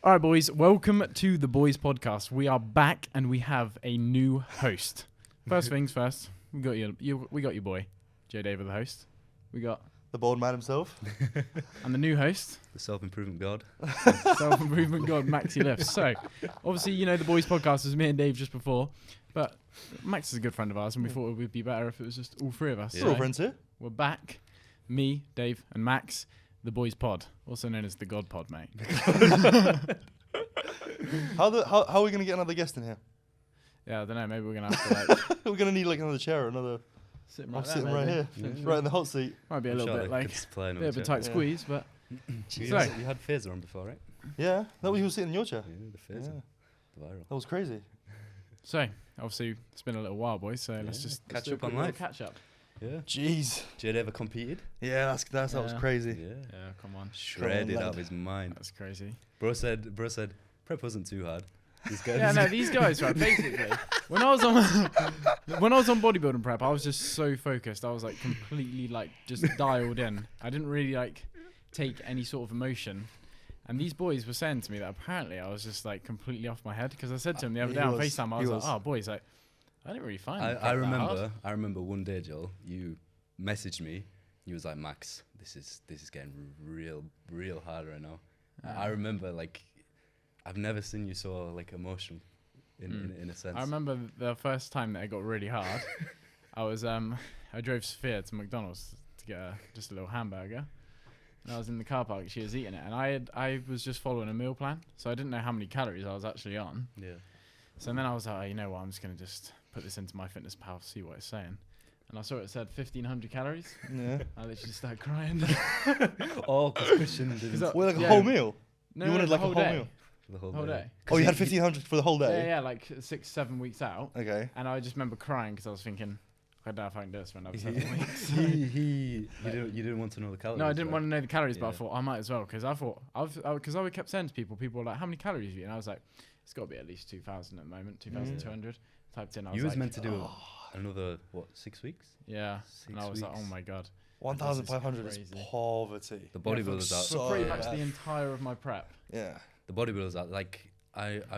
All right, boys. Welcome to the Boys Podcast. We are back, and we have a new host. First things first. We got your boy, Joe David, the host. We got the bald man himself, and the new host, the self-improvement god, Maxi Lifts. So, obviously, you know the Boys Podcast was me and Dave just before, but Max is a good friend of ours, and we thought it would be better if it was just all three of us. Yeah. We're all friends here. We're back. Me, Dave, and Max. The Boys Pod, also known as the God Pod, mate. How are we gonna get another guest in here? Yeah, I don't know. Maybe we're gonna have to like. We're gonna need like another chair, or another. Sitting I'm right sitting there, right maybe. here, right in the hot seat. Might be a little bit like a bit of a tight squeeze, but. You had Phaser on before, right? Yeah, that was you sitting in your chair. Yeah, the Phaser, the viral. That was crazy. So obviously it's been a little while, boys. So let's just catch up on life. Catch up. Yeah. Jeez. Did you ever competed? Yeah, that was crazy. Yeah, come on. Shredded out of his mind. That's crazy. Bro said prep wasn't too hard. These guys. Yeah, no, these guys, right? Basically, when I was on bodybuilding prep, I was just so focused. I was like completely like just dialed in. I didn't really like take any sort of emotion. And these boys were saying to me that apparently I was just like completely off my head because I said to them the other day on FaceTime, I was like, "Oh, boys, like I didn't really find." I remember one day, Joel, you messaged me. You was like, "Max, this is getting real hard right now." I remember like I've never seen you so like emotional in a sense. I remember the first time that it got really hard. I drove Sophia to McDonald's to get just a little hamburger. And I was in the car park. She was eating it, and I was just following a meal plan, so I didn't know how many calories I was actually on. Yeah. So then I was like, oh, you know what? I'm just gonna just put this into MyFitnessPal, see what it's saying. And I saw it said 1,500 calories. Yeah. I literally just started crying. Oh, because Christian didn't. Well, like a whole meal. No, you wanted like a whole meal. The whole day. Oh, you had 1,500 for the whole day. Yeah, like 6-7 weeks out. Okay. And I just remember crying because I was thinking, I don't know if I can do this for another 7 weeks. You didn't want to know the calories. No, I didn't want to know the calories, but I thought I might as well because I kept saying to people were like, how many calories do you eat? And I was like, it's got to be at least 2,000 at the moment, 2,200. Typed in. I was like, meant to do another 6 weeks. Yeah, and I was like, oh my god, 1,500 is poverty. The bodybuilders are so pretty much the entire of my prep. Yeah, the bodybuilders are like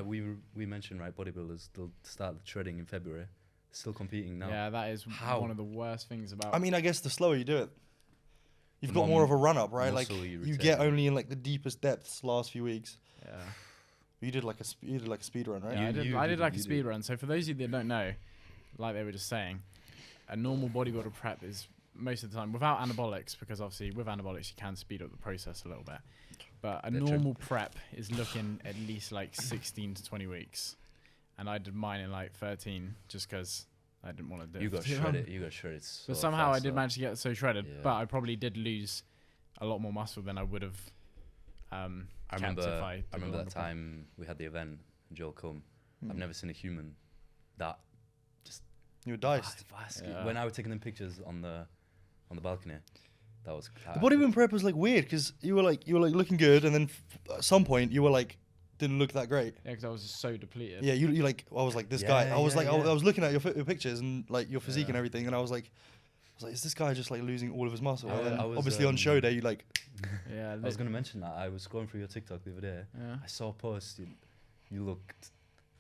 we mentioned, right? Bodybuilders, they'll start treading in February. Still competing now. Yeah, that is one of the worst things about. I mean, I guess the slower you do it, you've got more of a run up, right? Like you get only in like the deepest depths last few weeks. Yeah. You did like a speed run, right? Yeah, I did like a speed run. So for those of you that don't know, like they were just saying, a normal bodybuilder prep is most of the time without anabolics, because obviously with anabolics you can speed up the process a little bit. But a normal prep is looking at least like 16 to 20 weeks. And I did mine in like 13 just because I didn't want to do it. You got shredded. So but somehow I did manage to get so shredded. Yeah. But I probably did lose a lot more muscle than I would have. I remember that time we had the event and Joel come. I've never seen a human that just. You were diced. Yeah. When I was taking them pictures on the balcony, that was. The bodybuilding prep was like weird because you were like looking good, and then at some point you were like. Didn't look that great. Yeah, because I was just so depleted. Yeah, you like. I was like this guy. I was looking at your pictures and like your physique and everything, and I was like, is this guy just like losing all of his muscle? And obviously on show day, you like. Yeah, I was gonna mention that. I was going through your TikTok the other day. Yeah. I saw a post. You looked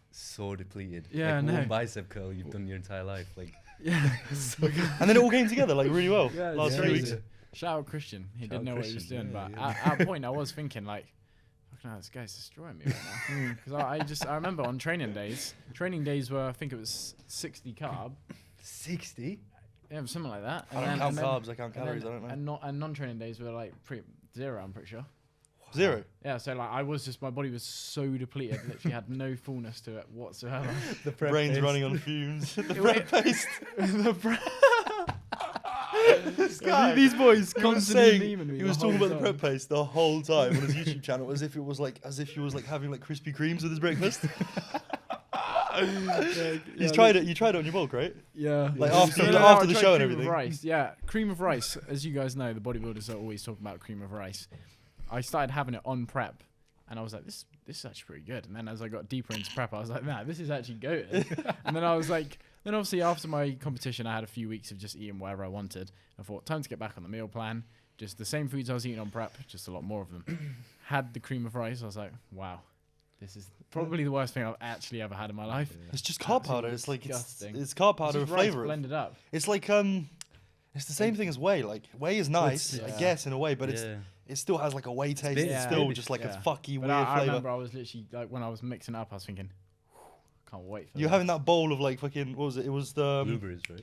so depleted. Yeah, like one bicep curl you've done your entire life. Like. Yeah. So and then it all came together like really well. Yeah, last 3 weeks. Shout out Christian. He didn't know what he was doing, but at a point I was thinking like. No, this guy's destroying me right now. Because I remember on training days were, I think it was 60 carb. 60? Yeah, something like that. I don't count carbs, I count calories, I don't know. And non-training days were like zero, I'm pretty sure. Zero? Yeah, so like my body was so depleted, literally had no fullness to it whatsoever. The brain's running on fumes. The prep paste. This guy, these boys constantly memeing me. He was talking about the prep paste the whole time on his YouTube channel, as if he was like having like Krispy Kremes with his breakfast. You tried it on your bulk, right? Yeah. Like after the show and everything. Cream of rice. Yeah, cream of rice. As you guys know, the bodybuilders are always talking about cream of rice. I started having it on prep, and I was like, this is actually pretty good. And then as I got deeper into prep, I was like, nah, this is actually good. And then I was like. Then obviously after my competition, I had a few weeks of just eating whatever I wanted. I thought, time to get back on the meal plan. Just the same foods I was eating on prep, just a lot more of them. Had the cream of rice. I was like, wow, this is probably the worst thing I've actually ever had in my life. It's just carb powder. Absolutely It's like disgusting. it's carb powder with It's just rice flavor. blended up. It's like it's the same thing as whey. Like whey is nice, I guess, in a way, but it still has like a whey taste. It's still just like a fucky weird I flavor. remember I was literally like when I was mixing it up, I was thinking, can't wait for You're having that bowl of like fucking what was it? It was the blueberries, right?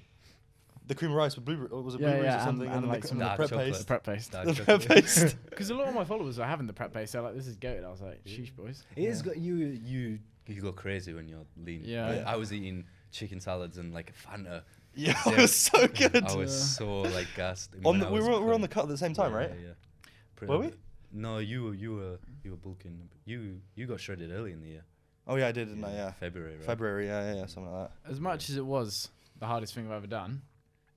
the cream of rice with blueberries, or was it blueberries or something? and then like some the dark prep chocolate. paste. prep paste. The prep paste. Because a lot of my followers are having the prep paste. They're like, this is goated. I was like, sheesh, boys. It is you go crazy when you're lean. Yeah. I was eating chicken salads and like a Fanta. Yeah, it was so good. I was so like gassed. We were on the cut at the same time, right? Yeah. Were we? No, you were bulking. You got shredded early in the year. Oh yeah, I did, didn't I? Yeah. February, right? February, yeah, something like that. As much as it was the hardest thing I've ever done,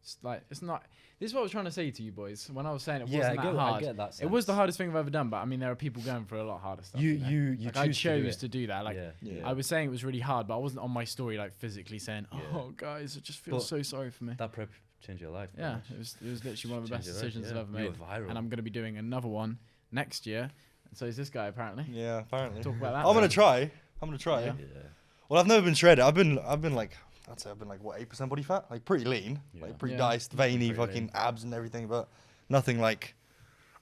it's not. This is what I was trying to say to you boys when I was saying it wasn't that hard. I get that sense. It was the hardest thing I've ever done, but I mean, there are people going for a lot harder stuff. You like, I chose to do that. Like yeah. I was saying it was really hard, but I wasn't on my story like physically saying, "Oh, guys, I just feel so sorry for me." That prep changed your life. Yeah, it was literally one of the best decisions I've ever made. You were viral. And I'm going to be doing another one next year. And so is this guy apparently. Yeah, apparently. Talk about that. I'm gonna try. Yeah. Yeah. Well, I've never been shredded. I've been like, I'd say I've been like what 8% body fat, like pretty lean, like pretty diced, veiny, Pretty fucking lean. abs and everything, but nothing like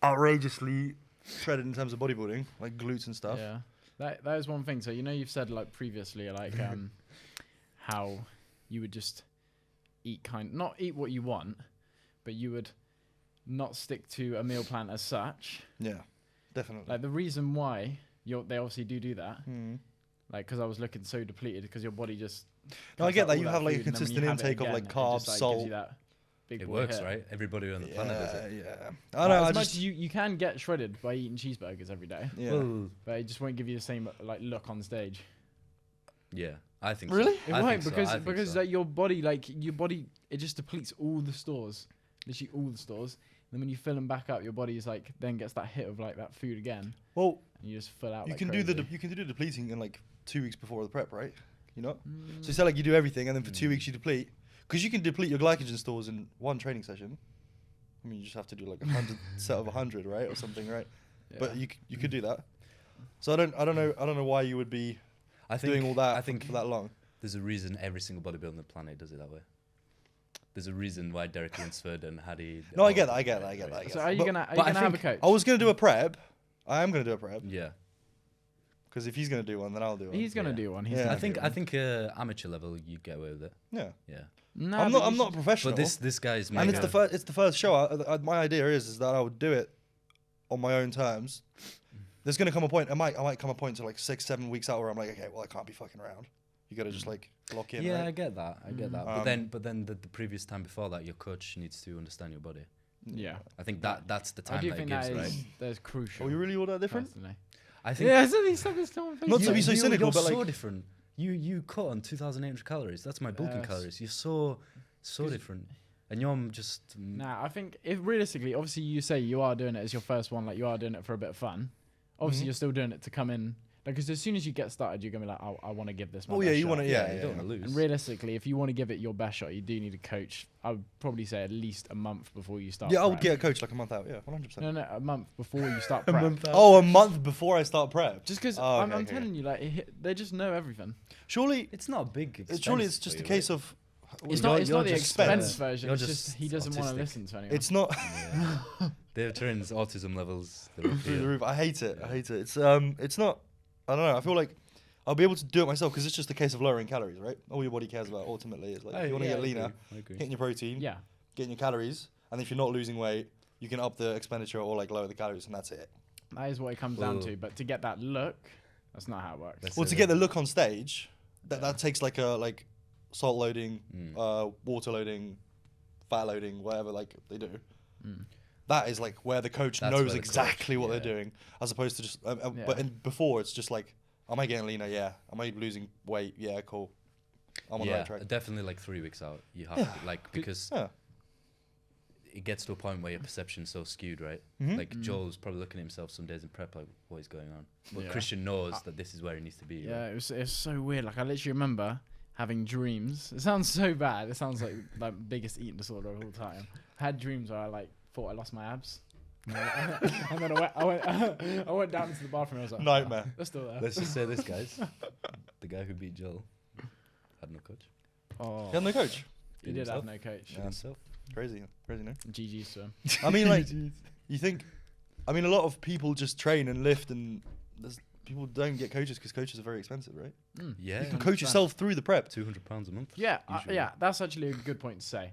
outrageously shredded in terms of bodybuilding, like glutes and stuff. Yeah, that is one thing. So you've said like previously, like how you would just not eat what you want, but you would not stick to a meal plan as such. Yeah, definitely. Like the reason why they obviously do that, Mm. like because I was looking so depleted because your body just. No, I get cuts out that. all You have like a food, and then when consistent you have it intake of again, like it carbs, just, like, gives salt. you that big It boy works, hit. right? Everybody on the planet does it. Yeah. Like, I know. as I much just as you can get shredded by eating cheeseburgers every day, Well, but it just won't give you the same like look on stage. yeah, I think Really? so. It I won't think so, I because think so. like, your body it just depletes all the stores, literally all the stores. And then when you fill them back up, your body is like then gets that hit of like that food again, well, and you just fill out. you like can crazy. you can do the depleting in like 2 weeks before the prep, right? You know. So you say like you do everything, and then for 2 weeks you deplete, because you can deplete your glycogen stores in one training session. I mean, you just have to do like 100 set of 100, right, or something, right? Yeah. But you could do that. So I don't know why you would be doing all that. I think for that long. there's a reason every single bodybuilder on the planet does it that way. There's a reason why Derek Lunsford and Hadi. No, I get that. So are you gonna but I have a think coach? I was gonna do a prep. I am gonna do a prep, Yeah, because if he's gonna do one, then I'll do one. He's gonna do one. He's Yeah. gonna I think do one. amateur level you get away with it. Yeah. Yeah, No, I'm but not. I'm you not should- professional. but this guy's and mega. it's the first show. My idea is that I would do it on my own terms. There's gonna come a point. I might come a point to like 6-7 weeks out where I'm like, okay, well I can't be fucking around. You gotta just like lock in. Yeah, right? I get that. Mm. But then the previous time before that, your coach needs to understand your body. Yeah, I think that's the I time do that it think gives, that right? is that's crucial. Are we really all that different? Personally. I think Yeah, so these stuff is still on Not to be Facebook. so cynical, you're but so like different. You cut on 2,800 calories. That's my bulking Yes. calories. You're so different, and you're just. Nah, I think if realistically, obviously you say you are doing it as your first one, like you are doing it for a bit of fun. Obviously, Mhm. you're still doing it to come in, like, because as soon as you get started, you're gonna be like, oh, I want to give this my Oh best yeah, you shot. want to. Yeah, you don't want to lose. And realistically, if you want to give it your best shot, you do need a coach. I would probably say at least a month before you start. Yeah, I would prep. get a coach like a month out. Yeah, 100%. No, a month before you start prep. Oh, a month before I start prep. Just because Oh, I'm okay. telling you, like, they just know everything. Surely, It's not a big. surely it's expense just for a you, case right? of. It's You're- not. It's you're not the just, expense uh, version. you're It's just just he doesn't want to autistic. listen to anyone. It's not Yeah. Dave Trinn's autism levels. they're up through the here. roof. I hate it. Yeah. I hate it. It's not. I don't know. I feel like I'll be able to do it myself because it's just a case of lowering calories, right? All your body cares about ultimately is like if you want to get leaner, I agree. hitting your protein, yeah. getting your calories, and if you're not losing weight, you can up the expenditure or like lower the calories, and that's it. That is what it comes down Well- to. But to get that look, that's not how it works. That's Well, it, to get the look on stage, that takes like salt loading, water loading, fat loading, whatever like they do. Mm. That is like where the coach That's where knows the exactly coach- what yeah. they're doing, as opposed to just. Yeah. But before it's just like, am I getting leaner? Yeah. Am I losing weight? Yeah. Cool. I'm on the yeah, right track. definitely like 3 weeks out. You have Yeah. to like because Yeah. it gets to a point where your perception's so skewed, right? Mhm. Like Joel's probably looking at himself some days in prep, like what is going on. But Yeah. Christian knows that this is where he needs to be. Yeah, right? it was so weird. Like I literally remember having dreams. It sounds so bad. It sounds like biggest eating disorder of all time. I had dreams where I like thought I lost my abs. And then I went down into the bathroom. I was like, Nightmare. They're still there. Let's just say this, guys. The guy who beat Joel had no coach. Oh, You had no coach. he did have no coach. Yeah. Himself. Crazy, no? GG's to him. I mean, like, you think, I mean, a lot of people just train and lift, and people don't get coaches because coaches are very expensive, right? Yeah. You can coach yourself through the prep. £200 a month. Yeah, usually. yeah, that's actually a good point to say.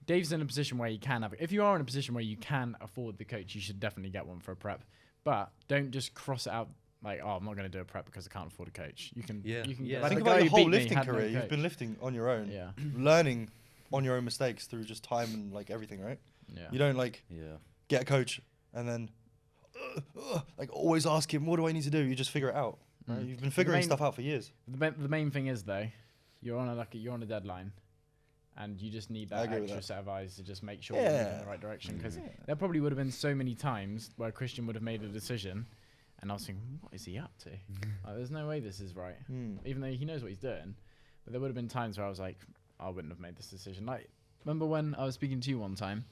Dave's in a position where he can have. If you are in a position where you can afford the coach, you should definitely get one for a prep. But don't just cross it out like, oh, I'm not going to do a prep because I can't afford a coach. You can. Yeah. You can. Yeah. Like Think the about guy your who whole beat me lifting had no career. You've coach. been lifting on your own, Yeah. learning on your own mistakes through just time and like everything, right? Yeah. You don't like Yeah. get a coach and then like always ask him, what do I need to do? You just figure it out. Right? You've been figuring stuff out for years. The main thing is though, you're on a deadline, and you just need I that agree with extra that. set of eyes to just make sure you're moving in the right direction. Because there probably would have been so many times where Christian would have made a decision, and I was thinking, what is he up to? Like, there's no way this is right. Even though he knows what he's doing, but there would have been times where I was like, I wouldn't have made this decision. Like, remember when I was speaking to you one time?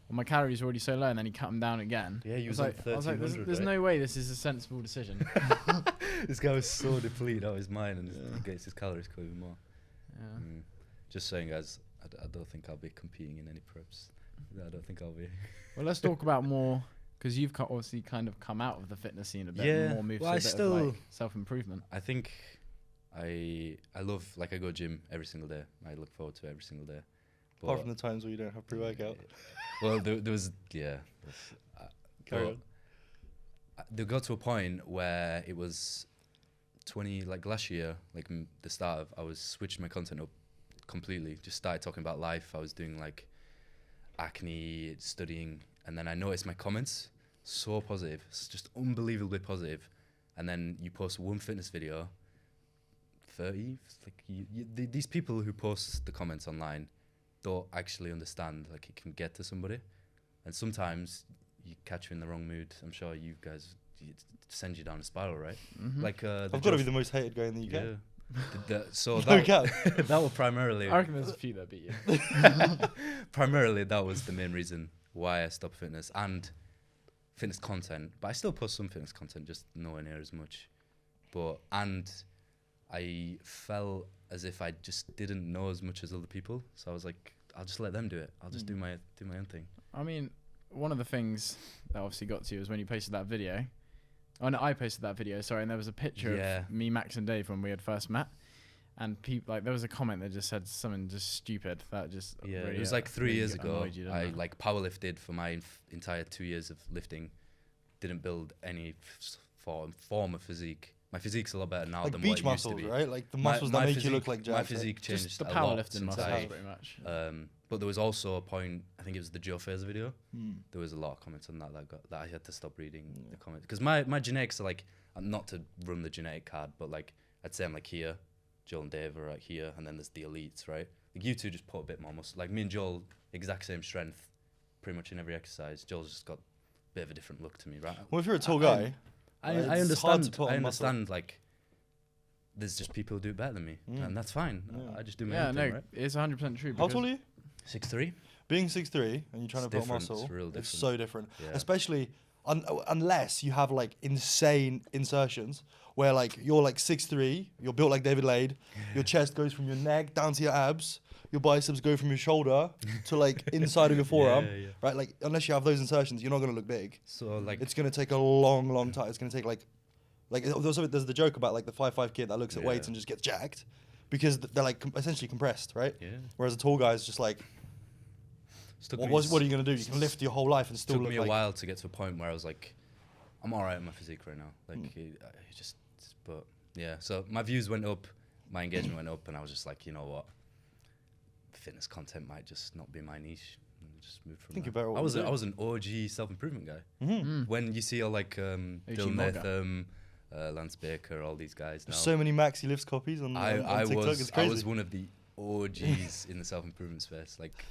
Well, my calories were already so low, and then he cut them down again. Yeah, you I was was like, on I was like, 1300, there's right? no way this is a sensible decision. This guy was so depleted out of his mind, and he gets his calories cut even more. Yeah. Just saying, guys, I don't think I'll be competing in any preps. I don't think I'll be. Well, let's talk about more, because you've obviously kind of come out of the fitness scene a bit. Yeah, More moved well, to I a bit still- of like self-improvement. I think I love, like, I go gym every single day. I look forward to it every single day. Apart from the times where you don't have pre-workout. Well, there was, yeah. Carry but on. They got to a point where it was last year, like the start of, I was switching my content up completely. Just started talking about life. I was doing like acne, studying, and then I noticed my comments so positive. It's just unbelievably positive. And then you post one fitness video, 30. Like these people who post the comments online don't actually understand like it can get to somebody, and sometimes you catch you in the wrong mood. I'm sure you guys it sends you down a spiral, right? Like I've got to be the most hated guy in the UK. Yeah. So No cap. that was primarily. I reckon there's a few that beat you. Primarily, that was the main reason why I stopped fitness and fitness content. But I still post some fitness content, just nowhere near as much. And I felt as if I just didn't know as much as other people. So I was like, I'll just let them do it. I'll just do my own thing. I mean, one of the things that obviously got to you was when you posted that video. Oh no, I posted that video. Sorry, and there was a picture of me, Max, and Dave when we had first met. And people like there was a comment that just said something just stupid that just really, it was like 3 years ago. annoyed you, didn't I it? like powerlifted for my entire 2 years of lifting. Didn't build any form of physique. My physique's a lot better now Like than beach what it used to muscles, be. right? Like the muscles that make you look like My Jack. physique changed just the a lot powerlifting since muscles, I pretty much. but there was also a point, I think it was the Joe Fares video. There was a lot of comments on that that I had to stop reading the comments. Because my genetics are like, not to run the genetic card, but like, I'd say I'm like here, Joel and Dave are right here, and then there's the elites, right? Like you two just put a bit more muscle. Like me and Joel, exact same strength, pretty much in every exercise. Joel's just got a bit of a different look to me, right? Well, if you're a tall guy, I it's hard to understand. put I on muscle. understand. Like, there's just people who do it better than me, and that's fine. I just do my Yeah, own no, thing, right? it's 100% true. how tall are you? 6'3". Being 6'3" and you're trying It's to put on different, muscle, it's real it's different. so different. Yeah. Especially unless you have like insane insertions where like you're like 6'3", you're built like David Lade, your chest goes from your neck down to your abs, your biceps go from your shoulder to like inside of your forearm, right? Like unless you have those insertions, you're not gonna look big. So like, It's gonna take a long time. It's gonna take like there's the joke about like the 5'5" kid that looks at weights Yeah. and just gets jacked because they're like essentially compressed, right? yeah. Whereas a tall guy is just like, what are you gonna do? You can lift your whole life and still Took look me a like. while to get to a point where I was like, I'm all right with my physique right now. Like, but yeah. So my views went up, my engagement went up, and I was just like, you know what, fitness content might just not be my niche. And just move from Think there. you're better at what I you was do. an OG self-improvement guy. Mm-hmm. When you see all like Dylan Morgan. Latham, Lance Baker, all these guys now. There's so many Maxi Lifts copies on TikTok. It's I crazy. was one of the OGs in the self-improvement space. Like,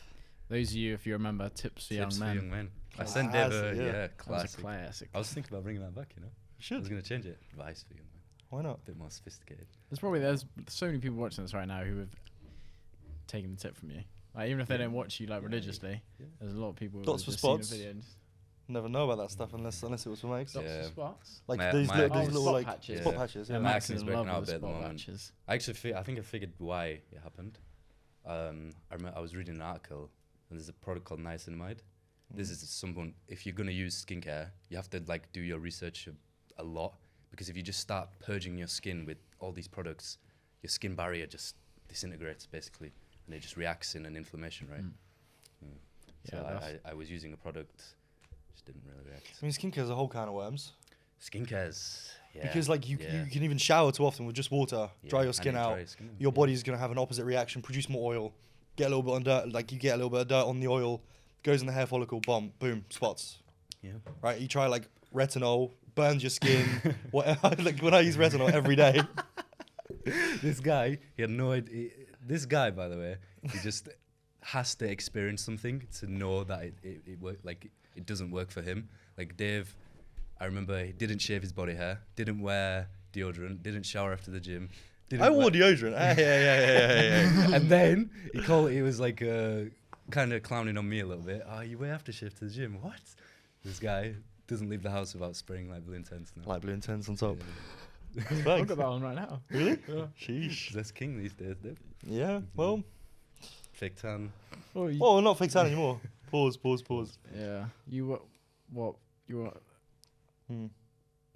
Those of you, if you remember, tips for tips young for men. young men. I sent Dave Classic, yeah. yeah, That was a classic. classic. I was thinking about bringing that back, you know. You I was should. going to change it. Advice for young men. Why not? A bit more sophisticated. There's so many people watching this right now who have taken the tip from you. Like even if they don't watch you like religiously, Yeah. there's a lot of people who Dots have for just seen spots. a video. And just, Never know about that stuff unless it was for Max. Dots Yeah. and spots. Like My- these my- little, Oh, these little spot like patches. spot Yeah. patches. Yeah, Yeah. Max Max is is in breaking love out a with bit at the spot moment. patches. I think I figured why it happened. I was reading an article, and there's a product called niacinamide. This is someone, if you're gonna use skincare, you have to like do your research a lot, because if you just start purging your skin with all these products, your skin barrier just disintegrates basically, and it just reacts in an inflammation, right? So Yeah, I was using a product, just didn't really react. I mean, skincare's a whole can of worms. Skincare's, yeah. Because like you yeah. can even shower too often with just water, dry Yeah, your and skin it out. dry your skin out, Your yeah. body's gonna have an opposite reaction, produce more oil, get a little bit of dirt. Like you get a little bit of dirt on the oil, goes in the hair follicle, bomb, boom, spots. Yeah. Right? You try like retinol, burns your skin. Like when I use retinol every day. This guy, he had no idea. This guy, by the way, he just has to experience something to know that it work, like it doesn't work for him. Like Dave, I remember he didn't shave his body hair, didn't wear deodorant, didn't shower after the gym. I wore deodorant. Yeah. And then he was like kind of clowning on me a little bit. Oh, you wear aftershave to the gym? What? This guy doesn't leave the house without spraying Light Blue Intense now. Light blue intense on top. I've Thanks. got that on right now. Really? Yeah. Sheesh. That's king these days, Dave. Yeah. Well. Fake tan. Oh, you, Oh, not fake tan anymore. Pause. yeah. You were what? You were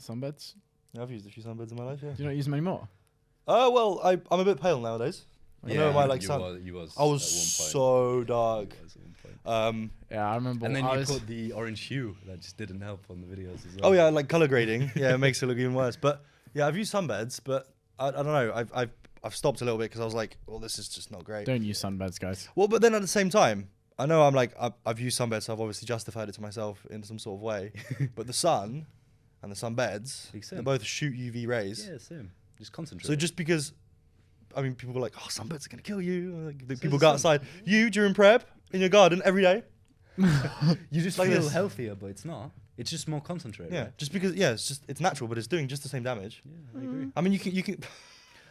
sunbeds? Yeah, I've used a few sunbeds in my life. Yeah. Do you not use them anymore? Oh well, I'm a bit pale nowadays. I know my like you sun. was I was at one point. so dark. You was at one point. Yeah, I remember. And then I you was, put the orange hue that just didn't help on the videos as well. Oh yeah, like color grading. Yeah, it makes it look even worse. But yeah, I've used sunbeds, but I don't know. I've stopped a little bit because I was like, well, this is just not great. don't use sunbeds, guys. Well, but then at the same time, I know I've used sunbeds, so I've obviously justified it to myself in some sort of way. But the sun and the sunbeds, Makes they sense. both shoot UV rays. Yeah, same. Just concentrate. So just because, I mean, people were like, oh, sunbeds are gonna kill you. Like, the So people the go sun- outside. You during prep in your garden every day. you just like feel this. healthier, but it's not. It's just more concentrated. Yeah, right? just because it's natural, but it's doing just the same damage. Yeah, I agree. I mean, you can.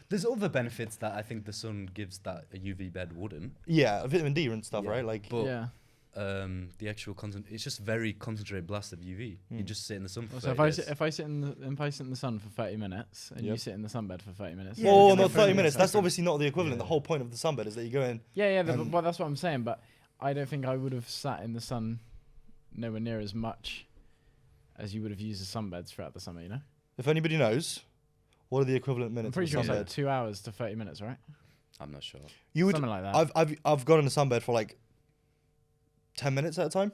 There's other benefits that I think the sun gives that a UV bed wouldn't. Yeah, vitamin D and stuff, Yeah. right? Like, But yeah. The actual content, it's just very concentrated blast of UV. You just sit in the sun for So 30 days. if I sit in the sun for 30 minutes and you Yep. sit in the sunbed for 30 minutes. Yeah, well, it's no, like 30 minutes. That's different. obviously not the equivalent. Yeah. The whole point of the sunbed is that you go in. Yeah, And- well, that's what I'm saying. But I don't think I would have sat in the sun nowhere near as much as you would have used the sunbeds throughout the summer. You know, If anybody knows, what are the equivalent I'm minutes pretty sure of it's a like sunbed? 2 hours to 30 minutes, right? I'm not sure. You would. Something like that. I've gone in a sunbed for like 10 minutes at a time.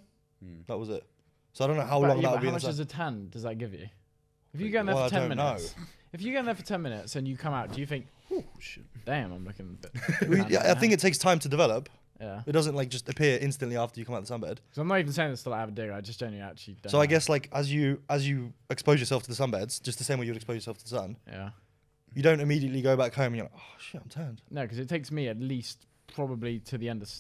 That was it. So I don't know how But long yeah, that but would be. how in much the does sun. a tan does that give you? If you go in there Well, for I 10 don't minutes, if you go in there for 10 minutes and you come out, do you think, Oh, shit. damn, I'm looking a bit. We- tan yeah, right I now." think it takes time to develop. Yeah. It doesn't like just appear instantly after you come out of the sunbed. So I'm not even saying this to like have a dig. I just genuinely actually don't. So I know. guess like as you expose yourself to the sunbeds, just the same way you would expose yourself to the sun, Yeah. you don't immediately go back home and you're like, oh shit, I'm tanned. No, because it takes me at least probably to the end of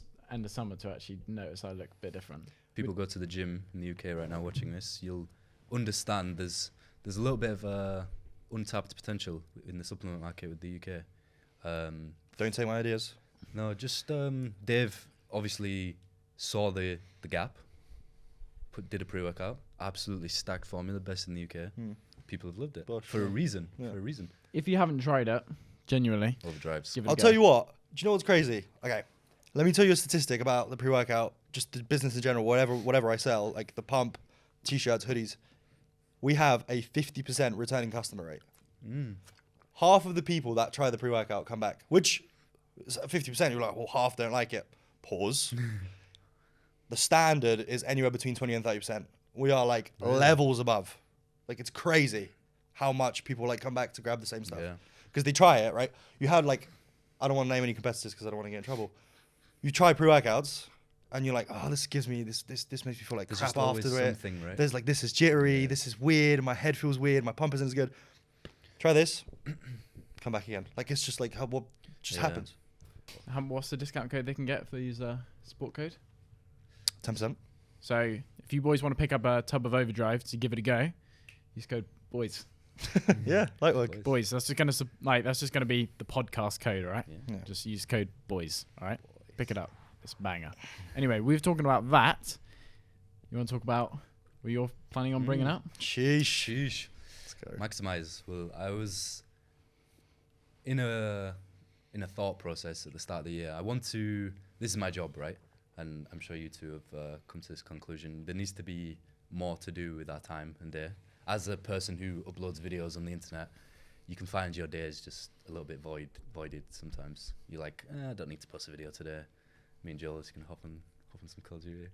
summer to actually notice I look a bit different. People go to the gym in the UK right now watching this, you'll understand there's a little bit of untapped potential in the supplement market with the UK. Don't take my ideas. No, just Dave obviously saw the gap, did a pre-workout, absolutely stacked formula, best in the UK. People have loved it Bosh, for a yeah. reason. Yeah. For a reason. If you haven't tried it, genuinely, Overdrives. give it a I'll go. tell you what. Do you know what's crazy? Okay, let me tell you a statistic about the pre-workout, just the business in general, whatever I sell, like the pump, t-shirts, hoodies. We have a 50% returning customer rate. Half of the people that try the pre-workout come back, which is 50%. You're like, well, half don't like it. Pause. The standard is anywhere between 20 and 30%. We are like levels above. Like it's crazy how much people like come back to grab the same stuff. Yeah. Because they try it, right? You had like, I don't want to name any competitors because I don't want to get in trouble. You try pre-workouts and you're like, oh, this gives me this makes me feel like There's crap just always after it. something, right? There's like, this is jittery, Yeah. this is weird, my head feels weird, my pump isn't as good. Try this, come back again. Like it's just like what just Yeah. happens. What's the discount code they can get for these sport code? 10%. So if you boys want to pick up a tub of Overdrive to give it a go, use code boys. Yeah, light work. Boys. That's just gonna be the podcast code, all right? Yeah. Yeah. Just use code boys, all right? Pick it up. It's a banger. Anyway, we were talking about that. You want to talk about were you planning on bringing up? Sheesh. Let's go. Maximize. Well, I was in a thought process at the start of the year. I want to. This is my job, right? And I'm sure you two have come to this conclusion. There needs to be more to do with our time and day. As a person who uploads videos on the internet, you can find your days just a little bit voided sometimes. You're like, I don't need to post a video today. Me and Joel is going to hop on some Call of Duty.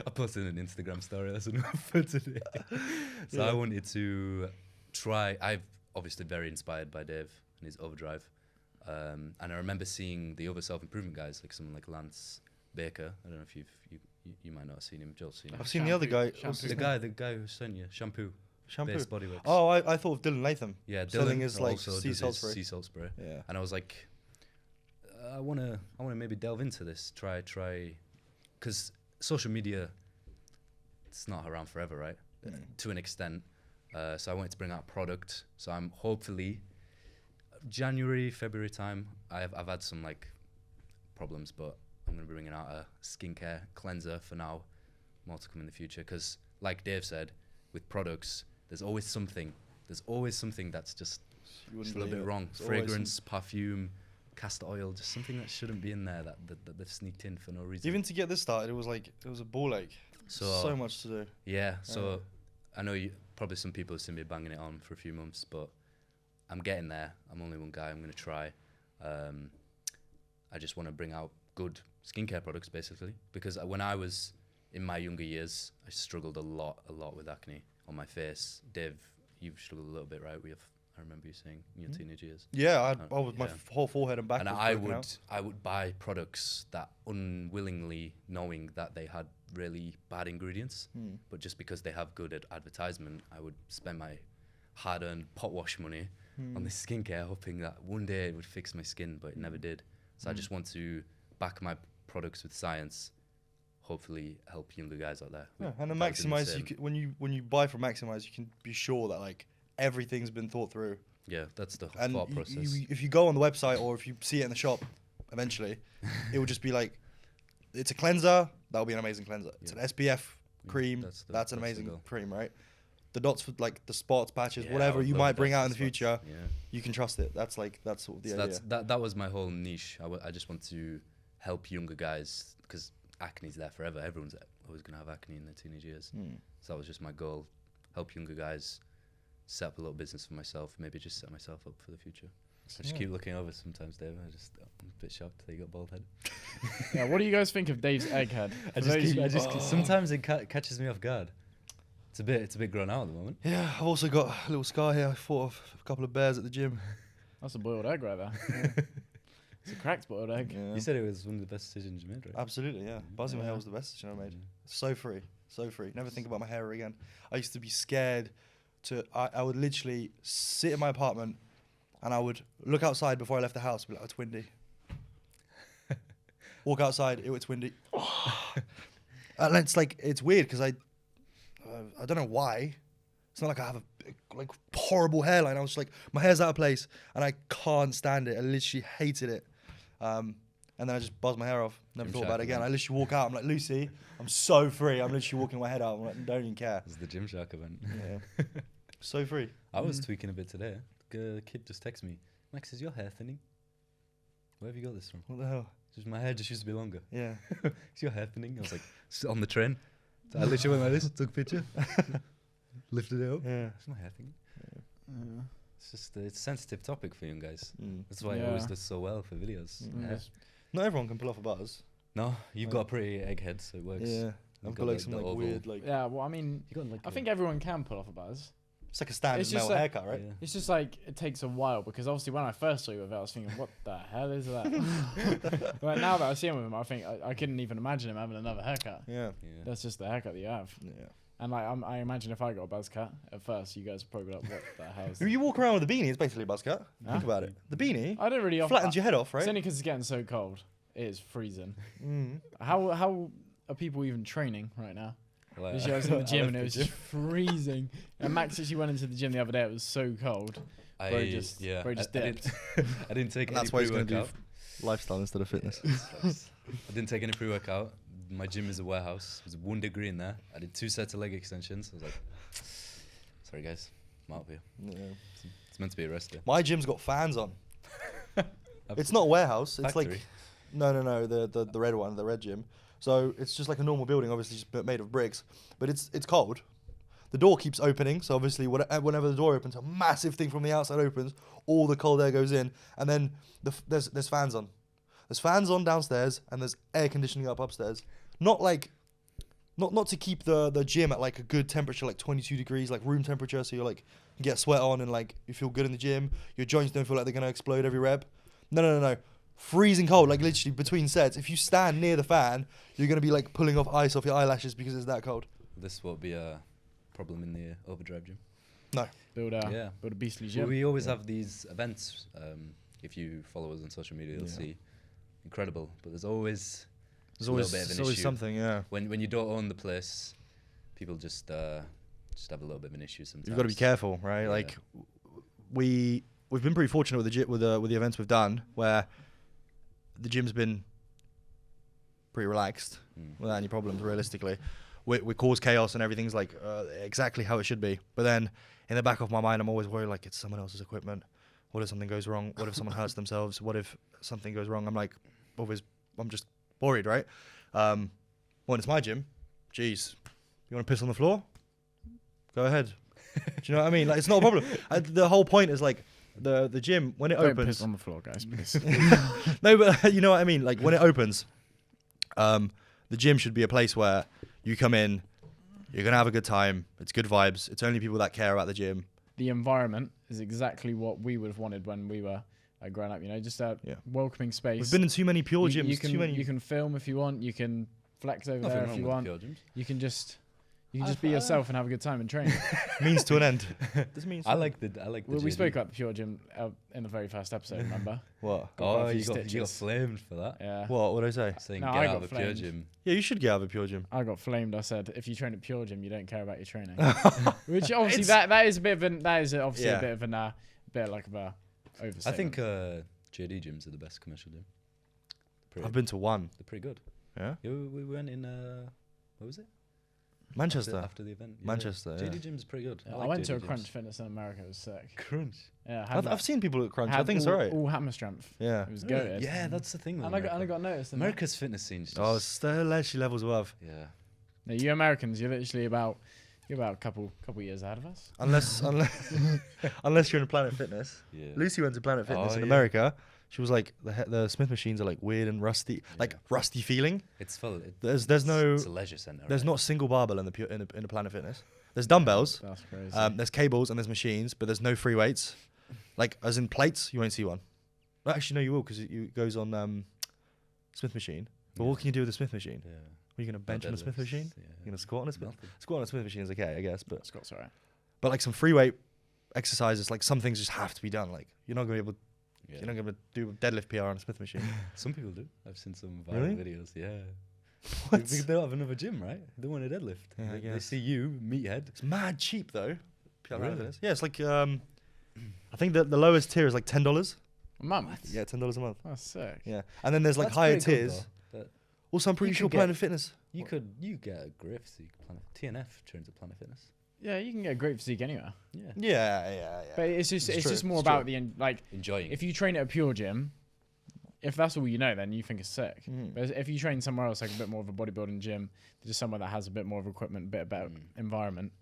I posted an Instagram story, that's enough for today. So I wanted to try. I've obviously very inspired by Dave and his overdrive. And I remember seeing the other self-improvement guys, like someone like Lance Baker. I don't know if you might not have seen him. Joel's seen him. I've seen the other guy. The guy who sent you Shampoo. Based Bodyworks. Oh, I thought of Dylan Latham. Yeah, Dylan selling his like also sea does salt his spray. sea salt spray. Yeah. And I was like, I wanna maybe delve into this. Try, because social media, it's not around forever, right? To an extent. So I wanted to bring out a product. So I'm hopefully January, February time. I've had some like problems, but I'm gonna be bringing out a skincare cleanser for now. More to come in the future. Because like Dave said, with products, there's always something that's just a little bit wrong. Fragrance, perfume, castor oil, just something that shouldn't be in there that they've sneaked in for no reason. Even to get this started, it was a ball ache. So much to do. Yeah, so I know probably some people have seen me banging it on for a few months, but I'm getting there. I'm only one guy. I'm going to try. I just want to bring out good skincare products, basically, because when I was in my younger years, I struggled a lot with acne on my face. Dave, you've struggled a little bit, right? I remember you saying in your teenage years. Yeah, I was my whole forehead and back. And was I would buy products that unwillingly, knowing that they had really bad ingredients, but just because they have good advertisement, I would spend my hard-earned pot wash money on this skincare, hoping that one day it would fix my skin, but it never did. So I just want to back my products with science. Hopefully help younger guys out there. Yeah, and the Maximize, when you buy from Maximize, you can be sure that like everything's been thought through. Yeah, that's the And thought process. If you go on the website or if you see it in the shop, eventually, it will just be like, it's a cleanser. That'll be an amazing cleanser. It's an SPF cream. That's an amazing cream, right? The dots for like the spots, patches, whatever you might bring out in the future, you can trust it. That's sort of the idea. That was my whole niche. I just want to help younger guys because acne's there forever. Everyone's always going to have acne in their teenage years. So that was just my goal. Help younger guys set up a little business for myself. Maybe just set myself up for the future. I just keep looking over sometimes, Dave. I'm a bit shocked that you got bald head. Yeah, what do you guys think of Dave's egghead? Sometimes it catches me off guard. It's a bit grown out at the moment. Yeah, I've also got a little scar here. I fought off a couple of bears at the gym. That's a boiled egg right there. It's a cracked boiled egg. Yeah. You said it was one of the best decisions you made, right? Absolutely, yeah. Buzzing my hair was the best decision I made. So free. Never think about my hair again. I used to be scared I would literally sit in my apartment and I would look outside before I left the house and be like, it's windy. Walk outside, it's windy. And it's like, it's weird because I don't know why. It's not like I have a big, horrible hairline. I was just like, my hair's out of place and I can't stand it. I literally hated it. And then I just buzzed my hair off. Never thought about it again. I literally walk out. I'm like, Lucy, I'm so free. I'm literally walking my head out. I'm like, don't even care. It's the Gymshark event. Yeah. So free. I was tweaking a bit today. The kid just texted me, Max, is your hair thinning? Where have you got this from? What the hell? Just my hair just used to be longer. Yeah. Is your hair thinning? I was like, on the train. So I literally went like this, took a picture, lifted it up. Yeah. Is my hair thinning? Yeah. It's just it's a sensitive topic for young guys. That's why it Yeah. always does so well for videos. Yeah. Not everyone can pull off a buzz. No, you've got a pretty egghead, so it works. Yeah. I've got like some like weird like. Yeah, well, I mean, I think everyone can pull off a buzz. It's like a standard It's just male like- haircut, right? Yeah. It's just like it takes a while because obviously when I first saw you with it, I was thinking, what the hell is that? But now that I see him with him, I think I couldn't even imagine him having another haircut. Yeah. That's just the haircut that you have. Yeah. And like I imagine if I got a buzz cut at first, you guys would probably be like, what the hell is If you walk around with a beanie, it's basically a buzz cut. Huh? Think about it. The beanie I don't really flattens your head off, It's right? only because it's getting so cold. It is freezing. Mm. How are people even training right now? Like, This year I was in the I gym left and it the was gym. just freezing. And Max actually went into the gym the other day. It was so cold. Bro just dipped. I didn't take And any that's why he's going to do pre-workout. lifestyle instead of fitness. I didn't take any pre-workout. my gym is a warehouse. There's 1 degree in there. I did 2 sets of leg extensions. I was like, sorry guys, I'm out of here. Yeah. It's meant to be a rest day. My gym's got fans on. It's not a warehouse. It's Factory. like no, the red one, the red gym. So it's just like a normal building, obviously just made of bricks, but it's cold. The door keeps opening, so obviously whenever the door opens, a massive thing from the outside opens, all the cold air goes in, and then there's fans on. There's fans on downstairs, and there's air conditioning up upstairs. Not to keep the gym at like a good temperature, like 22 degrees, like room temperature, so you're like you get sweat on and like you feel good in the gym. Your joints don't feel like they're gonna explode every rep. No. Freezing cold, like literally between sets. If you stand near the fan, you're gonna be like pulling off ice off your eyelashes because it's that cold. This won't be a problem in the Overdrive gym. No. Build a beastly gym. Well, we always have these events. If you follow us on social media, you'll see incredible. But there's always a little bit of an issue. Something, yeah. When you don't own the place, people just have a little bit of an issue sometimes. You've got to be careful, right? Yeah. Like we've been pretty fortunate with the events we've done, where the gym's been pretty relaxed without any problems. Realistically, we cause chaos and everything's like exactly how it should be. But then in the back of my mind, I'm always worried like it's someone else's equipment. What if something goes wrong? What if someone hurts themselves? What if something goes wrong? I'm just worried, right? When it's my gym, geez, you want to piss on the floor? Go ahead. Do you know what I mean? Like it's not a problem. The whole point is like the gym when it Don't opens. piss on the floor, guys, please. No, but you know what I mean. Like when it opens, the gym should be a place where you come in, you're gonna have a good time. It's good vibes. It's only people that care about the gym. The environment is exactly what we would have wanted when we were growing up. You know, just a welcoming space. We've been in too many pure gyms. You can film if you want. You can flex over there if you want. You can just be yourself and have a good time and train. Means to an end. This means. I like the. We spoke about the Pure Gym in the very first episode. Remember? What? Oh, you got flamed for that. Yeah. What did I say? Saying No, get I out got of a Pure flamed. Gym. Yeah, you should get out of a pure gym. I got flamed. I said, if you train at Pure Gym, you don't care about your training. Which obviously that is a bit of an a bit of an bit like of a overstatement. I think JD gyms are the best commercial gym. I've been to one. They're pretty good. Yeah. Yeah, we went in. What was it? Manchester. After the event. Yeah. Manchester. JD Gym's pretty good. I like went to a JD Crunch gyms. Fitness in America. It was sick. Crunch. Yeah, I've seen people at Crunch. I had think it's all, alright. all hammer strength. Yeah. It was goated. Yeah, that's the thing. With And I got noticed. America's fitness scene's just. Oh, it's still actually levels above. Yeah. No, you Americans, you're literally about a couple years ahead of us. Unless you're in Planet Fitness. Yeah. Lucy went to Planet Fitness Oh, in yeah. America. She was like, the Smith machines are like weird and rusty, like rusty feeling. It's full. There's It's a leisure center. there's right? not a single barbell in the Planet Fitness. There's dumbbells, That's crazy. there's cables and there's machines, but there's no free weights. Like as in plates, you won't see one. Well, actually, no, you will because it goes on Smith machine. But what can you do with a Smith machine? Yeah. Are you gonna bench on a Smith deadlifts, machine? Yeah. You're gonna squat on a Smith? Nothing. Squat on a Smith machine is okay, I guess. But Scott's alright. like some free weight exercises, like some things just have to be done. Like you're not gonna be able. Yeah. You're not gonna do a deadlift PR on a Smith machine. Some people do. I've seen some Really? viral videos. Yeah. What? They don't have another gym, right? They want a deadlift. Yeah, I They guess. see you, meathead. It's mad cheap though. Really? Yeah, it's like I think the lowest tier is like $10. A month. Yeah, $10 a month. That's sick. Yeah, and then there's like That's higher pretty good, tiers. though, but Also, I'm pretty You sure can Planet Fitness. you get a great physique. TNF trains at Planet Fitness. Yeah, you can get a great physique anywhere. Yeah. Yeah. But it's just It's true, more it's about true. like Enjoying. if you train at a Pure Gym, if that's all you know, then you think it's sick. Mhm. But if you train somewhere else, like a bit more of a bodybuilding gym, just somewhere that has a bit more of equipment, a bit better environment,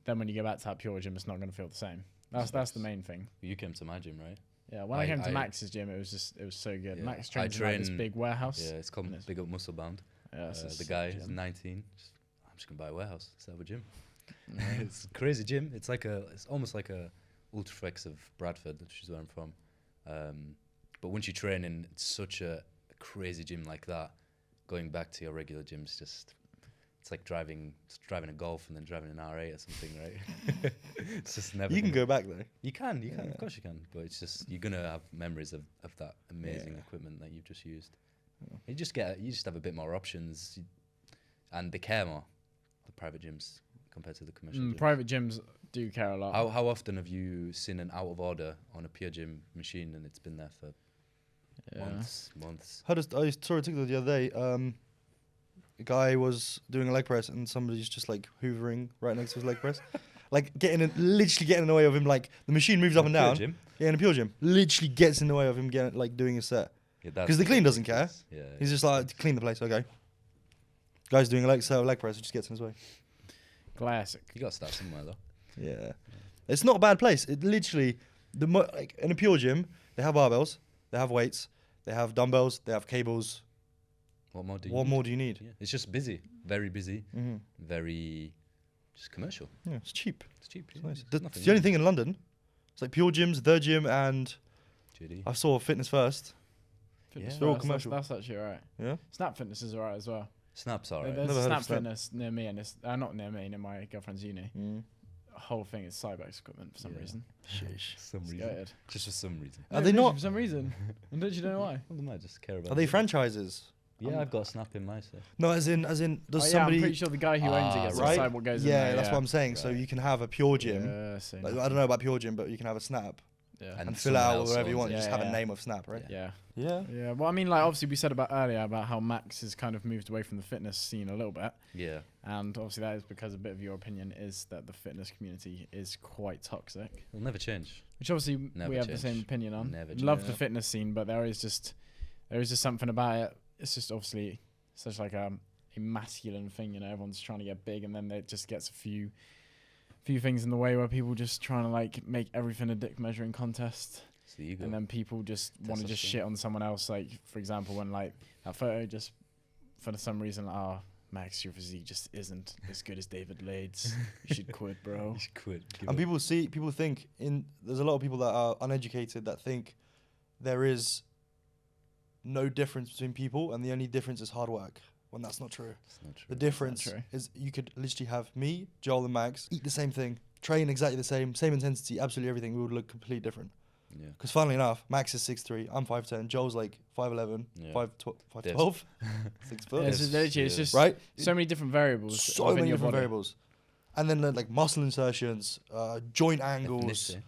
then when you go back to that Pure Gym, it's not going to feel the same. That's the main thing. You came to my gym, right? Yeah, when I came to I- Max's gym, it was so good. Yeah, Max I trains in like this train- big warehouse. Yeah, it's called Goodness. Big Up Muscle Bound. Yeah, that's a The sick guy is gym. 19. I'm just gonna buy a warehouse. Let's have a gym. Yeah. It's a crazy gym. It's almost like a Ultraflex of Bradford, which is where I'm from. But once you train in such a crazy gym like that, going back to your regular gym is just. It's like driving a Golf and then driving an R8 or something, right? It's just never. You can gonna- go back though. You can, Yeah. of course you can. But it's just you're gonna have memories of that amazing Yeah. equipment that you've just used. You just have a bit more options, and they care more. The private gyms compared to the commercial. gyms. Private gyms do care a lot. How often have you seen an out of order on a Pure Gym machine and it's been there for Yeah. months? I saw a TikTok the other day. a guy was doing a leg press and somebody's just like hoovering right next to his leg press, like literally getting in the way of him. Like the machine moves up and down. Gym? Yeah, in a pure gym, literally gets in the way of him getting like doing his set. Because the clean doesn't care. Yeah, He's just like, clean the place, okay. Guy's doing a leg press, it just gets in his way. Classic. You got to start somewhere though. Yeah, it's not a bad place. It literally like in a pure gym, they have barbells, they have weights, they have dumbbells, they have cables. What more do you What need? more do you need? Yeah. It's just busy, very busy, Mm-hmm. very just commercial. Yeah, it's cheap. It's cheap. It's yeah. nice. There's It's nothing the only wrong. thing in London. It's like pure gyms, The Gym, and JD. I saw Fitness First. Fitness Yeah. They're all First, commercial. That's actually alright. Yeah. Snap Fitness is alright as well. Snap's alright. There's Never a heard Snap of Snap. Fitness near me, and it's not near me, near my girlfriend's uni. Mm. The whole thing is Cybex equipment for some Yeah. reason. Sheesh. Some It's reason. goated. Just for some reason. Are they not? For some reason. And don't you know why? Well, they might just care about. Are they it. franchises? Yeah, I've got Snap in my set. No, as in, does Oh, yeah, somebody? I'm pretty sure the guy who owns it Ah, gets to right? decide what goes in Yeah, there. that's what I'm saying. So Right. you can have a pure gym. Yeah, so Like, I don't know about pure gym, but you can have a Snap yeah. and fill someone out else wherever you owns want. it. You just Yeah, have a yeah. name of Snap, right? Yeah. Yeah. Yeah. Well, I mean, like, obviously, we said about earlier about how Max has kind of moved away from the fitness scene a little bit. Yeah. And obviously, that is because a bit of your opinion is that the fitness community is quite toxic. It'll never change. Which obviously Never we have the same change. opinion on. Never Love change. the fitness scene, but there is just something about it. It's just obviously such like a masculine thing, you know. Everyone's trying to get big, and then it just gets a few things in the way where people just trying to like make everything a dick measuring contest. It's the ego. And then people just want to just Testosterone. shit on someone else. Like, for example, when like that photo just for some reason, like, oh, Max, your physique just isn't as good as David Lade's. You should quit, bro. You should quit. Give And up. people think there's a lot of people that are uneducated that think there is no difference between people and the only difference is hard work, when that's not true. It's not true. The difference true. is you could literally have me, Joel and Max eat the same thing, train exactly the same intensity, absolutely everything. We would look completely different. Yeah. Because funnily enough, Max is 6'3", I'm 5'10", Joel's like 5'11", Yeah. 5'12", 6 foot. Yeah, it's just literally, it's Yeah. just Right? so many different variables. So within many your different body. variables. And then like muscle insertions, joint angles, Ethnicity,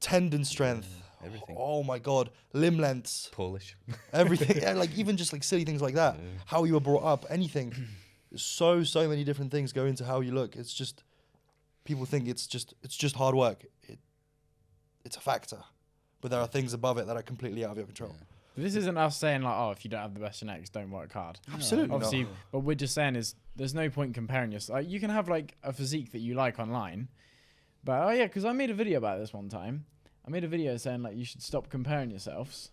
tendon strength. everything. Oh my god, limb lengths, Polish. everything. Yeah, like even just like silly things like that. Yeah. How you were brought up, anything. So many different things go into how you look. It's just people think it's just hard work. It's a factor, but there are things above it that are completely out of your control. Yeah. This isn't us saying like, oh, if you don't have the best genetics, don't work hard. Absolutely not. Obviously, what we're just saying is there's no point comparing yourself. Like, you can have like a physique that you like online, but oh yeah, because I made a video about this one time. I made a video saying like you should stop comparing yourselves,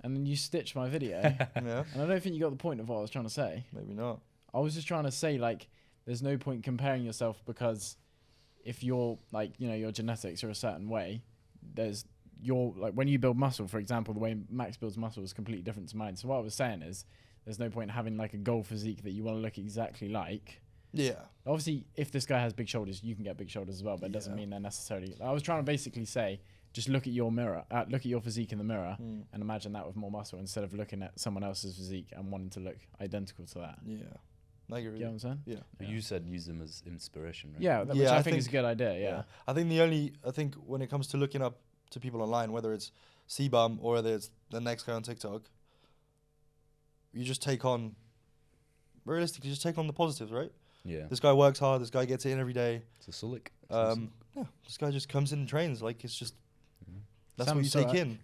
and then you stitched my video, Yeah, and I don't think you got the point of what I was trying to say. maybe not. I was just trying to say like there's no point comparing yourself because if you're like, you know, your genetics are a certain way, there's your like when you build muscle, for example, the way Max builds muscle is completely different to mine. So what I was saying is there's no point having like a goal physique that you want to look exactly like. Yeah, Obviously, if this guy has big shoulders, you can get big shoulders as well, but it doesn't Yeah. mean they're necessarily. I was trying to basically say, just look at your mirror, look at your physique in the mirror, Mm. and imagine that with more muscle instead of looking at someone else's physique and wanting to look identical to that. yeah. I agree. You with know what you. I'm saying? Yeah. But you said use them as inspiration, right? Yeah, which Yeah, I I think is a think- good idea. Yeah. I think when it comes to looking up to people online, whether it's CBum or whether it's the next guy on TikTok, you just take on, realistically, just take on the positives, right? Yeah. This guy works hard. This guy gets it in every day. It's a Sulek. Yeah, this guy just comes in and trains. Like, it's just, Mhm. that's Sam what you take Sulek. in.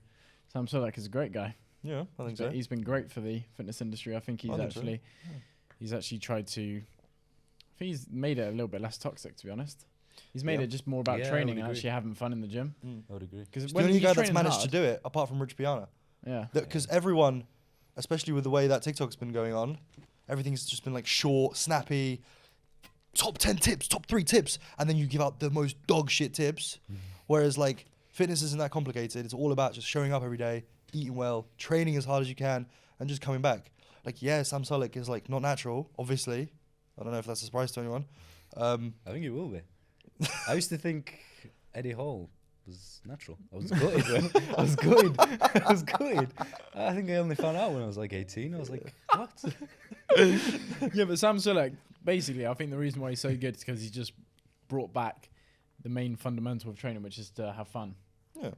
Sam Sulek is a great guy. Yeah, I think so. He's been great for the fitness industry. I think he's I think so, actually yeah. he's actually tried to. I think he's made it a little bit less toxic, to be honest. He's made Yeah. it just more about Yeah, I training would and agree. actually having fun in the gym. I would agree. Because He's the only guy that's managed to do it, apart from Rich Piana. Yeah. Because everyone, especially with the way that TikTok's been going on, everything's just been like short, snappy, top 10 tips, top 3 tips, and then you give out the most dog shit tips. Whereas like fitness isn't that complicated. It's all about just showing up every day, eating well, training as hard as you can, and just coming back. Like, yeah, Sam Sulek is like not natural, obviously. I don't know if that's a surprise to anyone. I think it will be. I used to think Eddie Hall was natural. I was gutted. I was gutted. I was gutted. I think I only found out when I was like 18. I was like, what? Yeah, but Sam Sulek, basically, I think the reason why he's so good is because he's just brought back the main fundamental of training, which is to have fun. Yeah.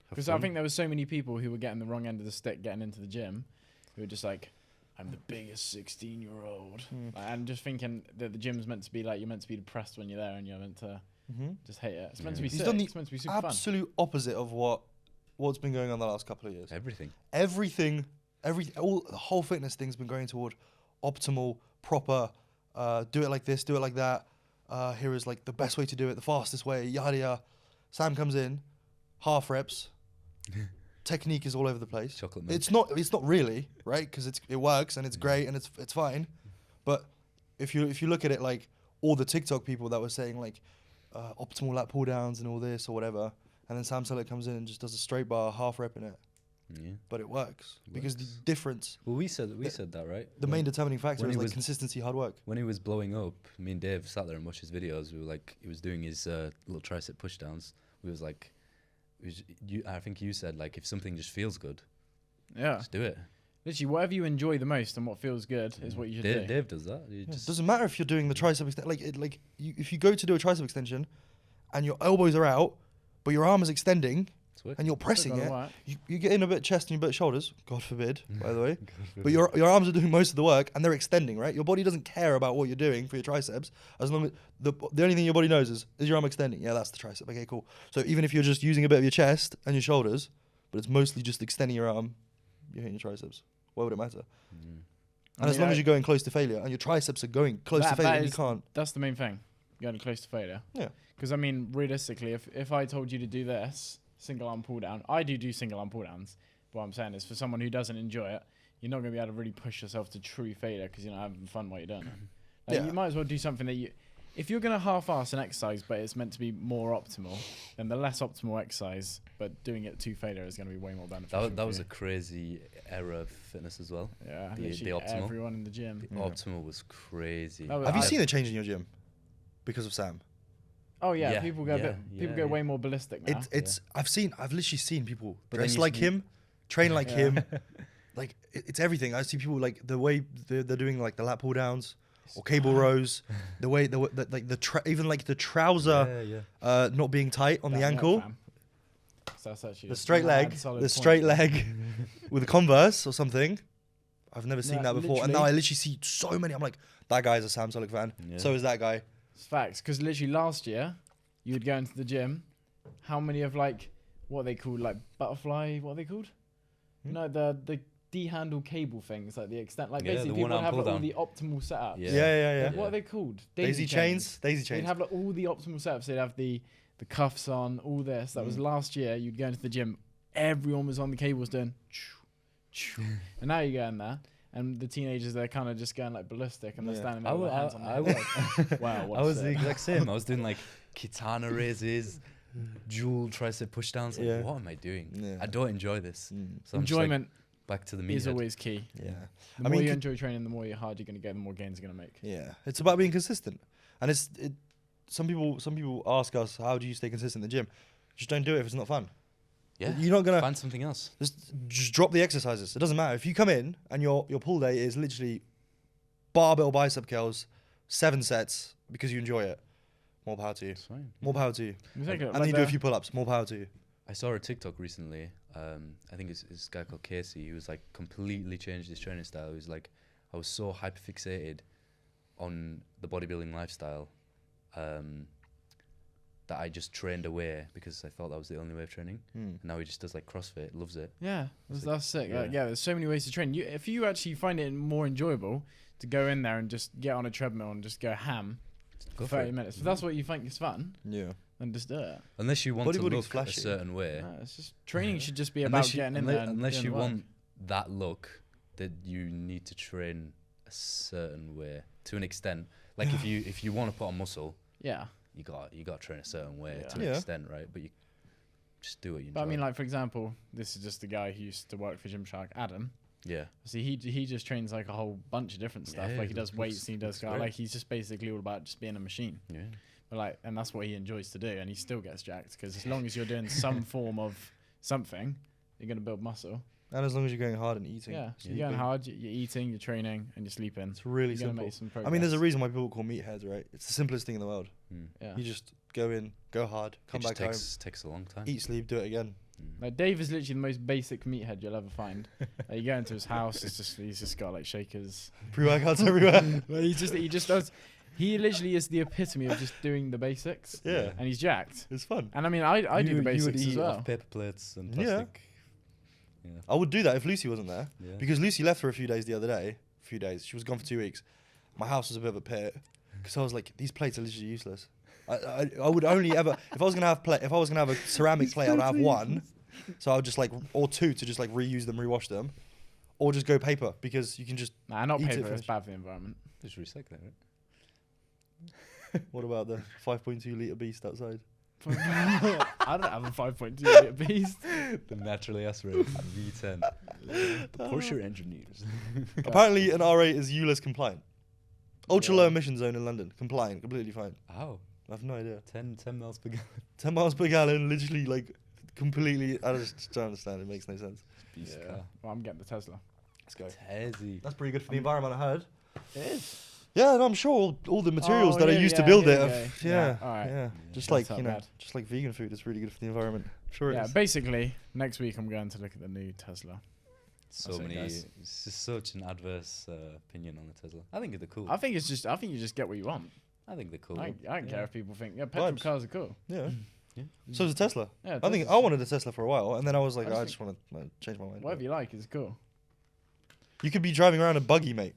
Because I think there were so many people who were getting the wrong end of the stick getting into the gym, who were just like, I'm the biggest 16-year-old. And just thinking that the gym's meant to be like, you're meant to be depressed when you're there and you're meant to just hate it. It's meant to be He's sick. done the It's meant to be super fun. absolute opposite of what's been going on the last couple of years. Everything. The whole fitness thing's been going toward optimal, proper, do it like this, do it like that. Here is like the best way to do it, the fastest way, yada yada. Sam comes in, half reps. Technique is all over the place. Chocolate milk. It's not really, right? Because it works and it's great and it's fine. But if you look at it like all the TikTok people that were saying like optimal lat pull downs and all this or whatever, and then Sam Sulek comes in and just does a straight bar, half rep in it. Yeah. But it works because the difference. Well, we said that, right? The main determining factor when is he like was- consistency, hard work. When he was blowing up, me and Dave sat there and watched his videos. We were like, he was doing his little tricep push downs. We was like, I think you said like, if something just feels good, Yeah. just do it. Literally, whatever you enjoy the most and what feels good is what you should do. Dave does that. He Yeah, just doesn't matter if you're doing the tricep if you go to do a tricep extension and your elbows are out but your arm is extending it's working. and you're pressing Gotta it, work. you get in a bit of chest and a bit of shoulders, God forbid, by the way. But your arms are doing most of the work and they're extending, right? Your body doesn't care about what you're doing for your triceps as long as the only thing your body knows is your arm extending? Yeah, that's the tricep. Okay, cool. So even if you're just using a bit of your chest and your shoulders, but it's mostly just extending your arm, you're hitting your triceps. Why would it matter? And as long as you're going close to failure and your triceps are going close to failure, you can't. That's the main thing. Going close to failure. Yeah. Because I mean, realistically, if I told you to do this single arm pull down, I do single arm pull downs. But what I'm saying is, for someone who doesn't enjoy it, you're not going to be able to really push yourself to true failure because you're not having fun while you're doing it. Like, you might as well do something that if you're going to half-ass an exercise, but it's meant to be more optimal, then the less optimal exercise, but doing it to failure is going to be way more beneficial. that was a crazy era of fitness as well. Yeah, the literally optimal. everyone in the gym. The optimal was crazy. Have you seen a change in your gym because of Sam? Oh yeah, Yeah, people go yeah, go way more ballistic now. I've literally seen people But dress then you like see- him, train like Yeah. him, like it's everything. I see people like the way they're doing like the lat pull downs or cable rows, even like the trouser not being tight on the ankle, So that's actually the a straight leg, solid the point. straight leg with a Converse or something. I've never seen No, that before, and now I literally see so many. I'm like, that guy's a Sam Sulek fan. Yeah. So is that guy. It's facts, because literally last year, you would go into the gym. How many of like what are they called, like butterfly? What are they called? No, the D-handle cable things, like the extent, like Yeah, basically the people one-arm have like, all pull-down. the optimal setups. Yeah. Yeah. What are they called? Daisy chains. Daisy They'd chains. have like all the optimal setups. They'd have the cuffs on, all this. That was last year. You'd go into the gym, everyone was on the cables doing, and now you go in there, and the teenagers, they're kind of just going like ballistic, and they're standing there with their hands on their head. Wow, I what's was it? the exact same. I was doing like katana raises, dual tricep pushdowns. Like, Yeah. what am I doing? Yeah. I don't enjoy this. Mm. So I'm just, like, Enjoyment back to the is meathead. always key. Yeah. The more you enjoy training, the more hard you're going to get, the more gains you're going to make. Yeah, it's about being consistent, and some people ask us, how do you stay consistent in the gym? Just don't do it if it's not fun. Yeah. You're not gonna Find something else. just drop the exercises. It doesn't matter if you come in and your pull day is literally barbell bicep curls, 7 sets because you enjoy it. More power to you. It's fine. More power to you. Exactly. And then you do a few pull-ups. More power to you. I saw a TikTok recently. I think it's this guy called Casey. He was like completely changed his training style. He was like, I was so hyperfixated on the bodybuilding lifestyle that I just trained away because I thought that was the only way of training. And now he just does like CrossFit, loves it. Yeah, that's sick. yeah. Yeah, there's so many ways to train. If you actually find it more enjoyable to go in there and just get on a treadmill and just go ham Go for for 30 it. minutes, if that's what you think is fun, Yeah. then just do it. Unless you want to Bodybuilding's look flashy. a certain way. It's just training should just be about getting in there. And Unless doing you the work. want that look, that you need to train a certain way to an extent. Like if you want to put on muscle, Yeah. you got to train a certain way to Yeah. an extent, right? But you just do what you enjoy. But I mean, like for example, this is just the guy who used to work for Gymshark, Adam. yeah, See, he just trains like a whole bunch of different stuff. Yeah, Like he it does weights, looks- and he does looks great. like he's just basically all about just being a machine. yeah. But like, and that's what he enjoys to do, and he still gets jacked because as long as you're doing some form of something, you're gonna build muscle. And as long as you're going hard and eating. Yeah, so sleeping. you're going hard, you're eating, you're training, and you're sleeping. It's really You're gonna simple. make some I progress. mean, there's a reason why people call meatheads, right? It's the simplest thing in the world. Mm. Yeah. You just go in, go hard, come It just back takes a long time. home, eat, sleep, do it again. Like Dave is literally the most basic meathead you'll ever find. Like, you go into his house, he's just got like shakers. Pre-workouts everywhere. Like, he just does. He literally is the epitome of just doing the basics. Yeah. And he's jacked. It's fun. And I mean, I do the You would basics eat as well. off paper plates and Yeah. plastic. Yeah. I would do that if Lucy wasn't there. Yeah. Because Lucy left for a few days the other day. She was gone for 2 weeks. My house was a bit of a pit. Because I was like, these plates are literally useless. I would only ever, if I was gonna have a ceramic plate, I'd have one. So I would just like, or two to just like reuse them, rewash them, or just go paper because you can just. Nah, not eat it paper. It's fresh. bad for the environment. Just recycle it, What about the 5.2 litre beast outside? I don't have a 5.2 litre beast. right? The naturally aspirated V10. The Porsche engineers. Apparently, an R8 is ULEZ compliant. Ultra low Yeah. emission zone in London, compliant, completely fine. How? I have no idea. 10 miles per gallon. 10 miles per gallon, literally like completely. I just don't understand. It makes no sense. Beast Yeah. car. Well, I'm getting the Tesla. Let's go. Tezzy. That's pretty good for the environment, I heard. It is. Yeah, and I'm sure all the materials Oh, that I yeah, used to yeah, build here it. we go. Yeah, alright. Yeah. Just That's like not you know, bad. just like vegan food is really good for the environment. Sure Yeah, it is. basically, next week I'm going to look at the new Tesla. So That's it, many. guys. It's just such an adverse opinion on the Tesla. I think they're cool. I think you just get what you want. I think they're cool. I don't care Yeah. if people think petrol Vibes. cars are cool. Yeah. Yeah. So is a Tesla. Yeah, I think I wanted a Tesla for a while, and then I was like, I just want to change my mind. whatever you like is cool. You could be driving around a buggy, mate.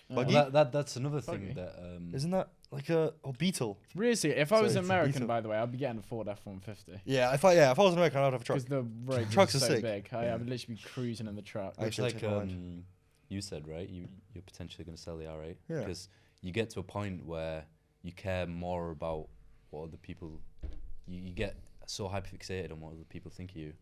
Yeah. Buggy? That's another thing Buggy. that Isn't that like a Beetle? Seriously, if I was Sorry, it's a American, Beetle. by the way, I'd be getting a Ford F-150. Yeah. If I was an American, I'd have a truck. Because the roads Trucks are are so sick. big. I Yeah. would literally be cruising in the truck. I It's actually like changed my mind. you said, right? You're potentially going to sell the R8 Yeah. because you get to a point where you care more about what other people. You get so hyperfixated on what other people think of you.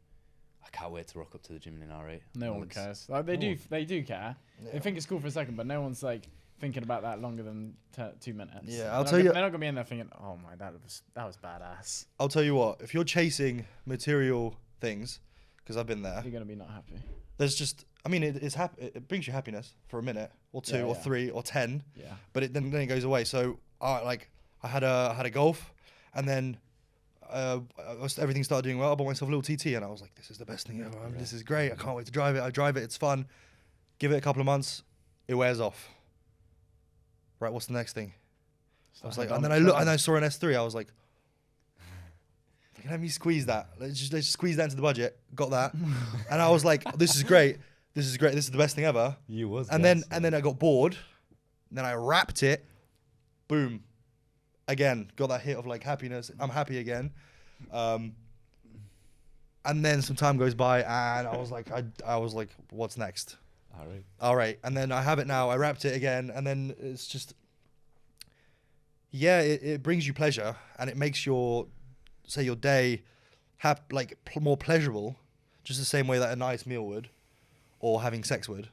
I can't wait to rock up to the gym in an R8. No one one's- cares. Like, they no do. one- They do care. Yeah. They think it's cool for a second, but no one's like thinking about that longer than 2 minutes. Yeah, They're I'll not tell gonna- you- They're not gonna be in there thinking, "Oh my, that was badass." I'll tell you what. If you're chasing material things, because I've been there, You're gonna be not happy. there's just. I mean, it brings you happiness for a minute or two Yeah, or yeah. 3 or 10, Yeah. but then it goes away. So I had a Golf, and then everything started doing well. I bought myself a little TT, and I was like, this is the best thing ever. This is great. I can't wait to drive it. I drive it. It's fun. Give it a couple of months, it wears off. Right, what's the next thing? I was like, and then I looked, and I saw an S3. I was like, let me squeeze that. Let's just squeeze that into the budget. Got that, and I was like, this is great. This is great. This is the best thing ever. You was. And then I got bored. Then I wrapped it. Boom. Again, got that hit of like happiness. I'm happy again. And then some time goes by, and I was like, what's next? R8. All right. And then I have it now. I wrapped it again, and then it's just, yeah, it brings you pleasure, and it makes your day more pleasurable, just the same way that a nice meal would, or having sex would.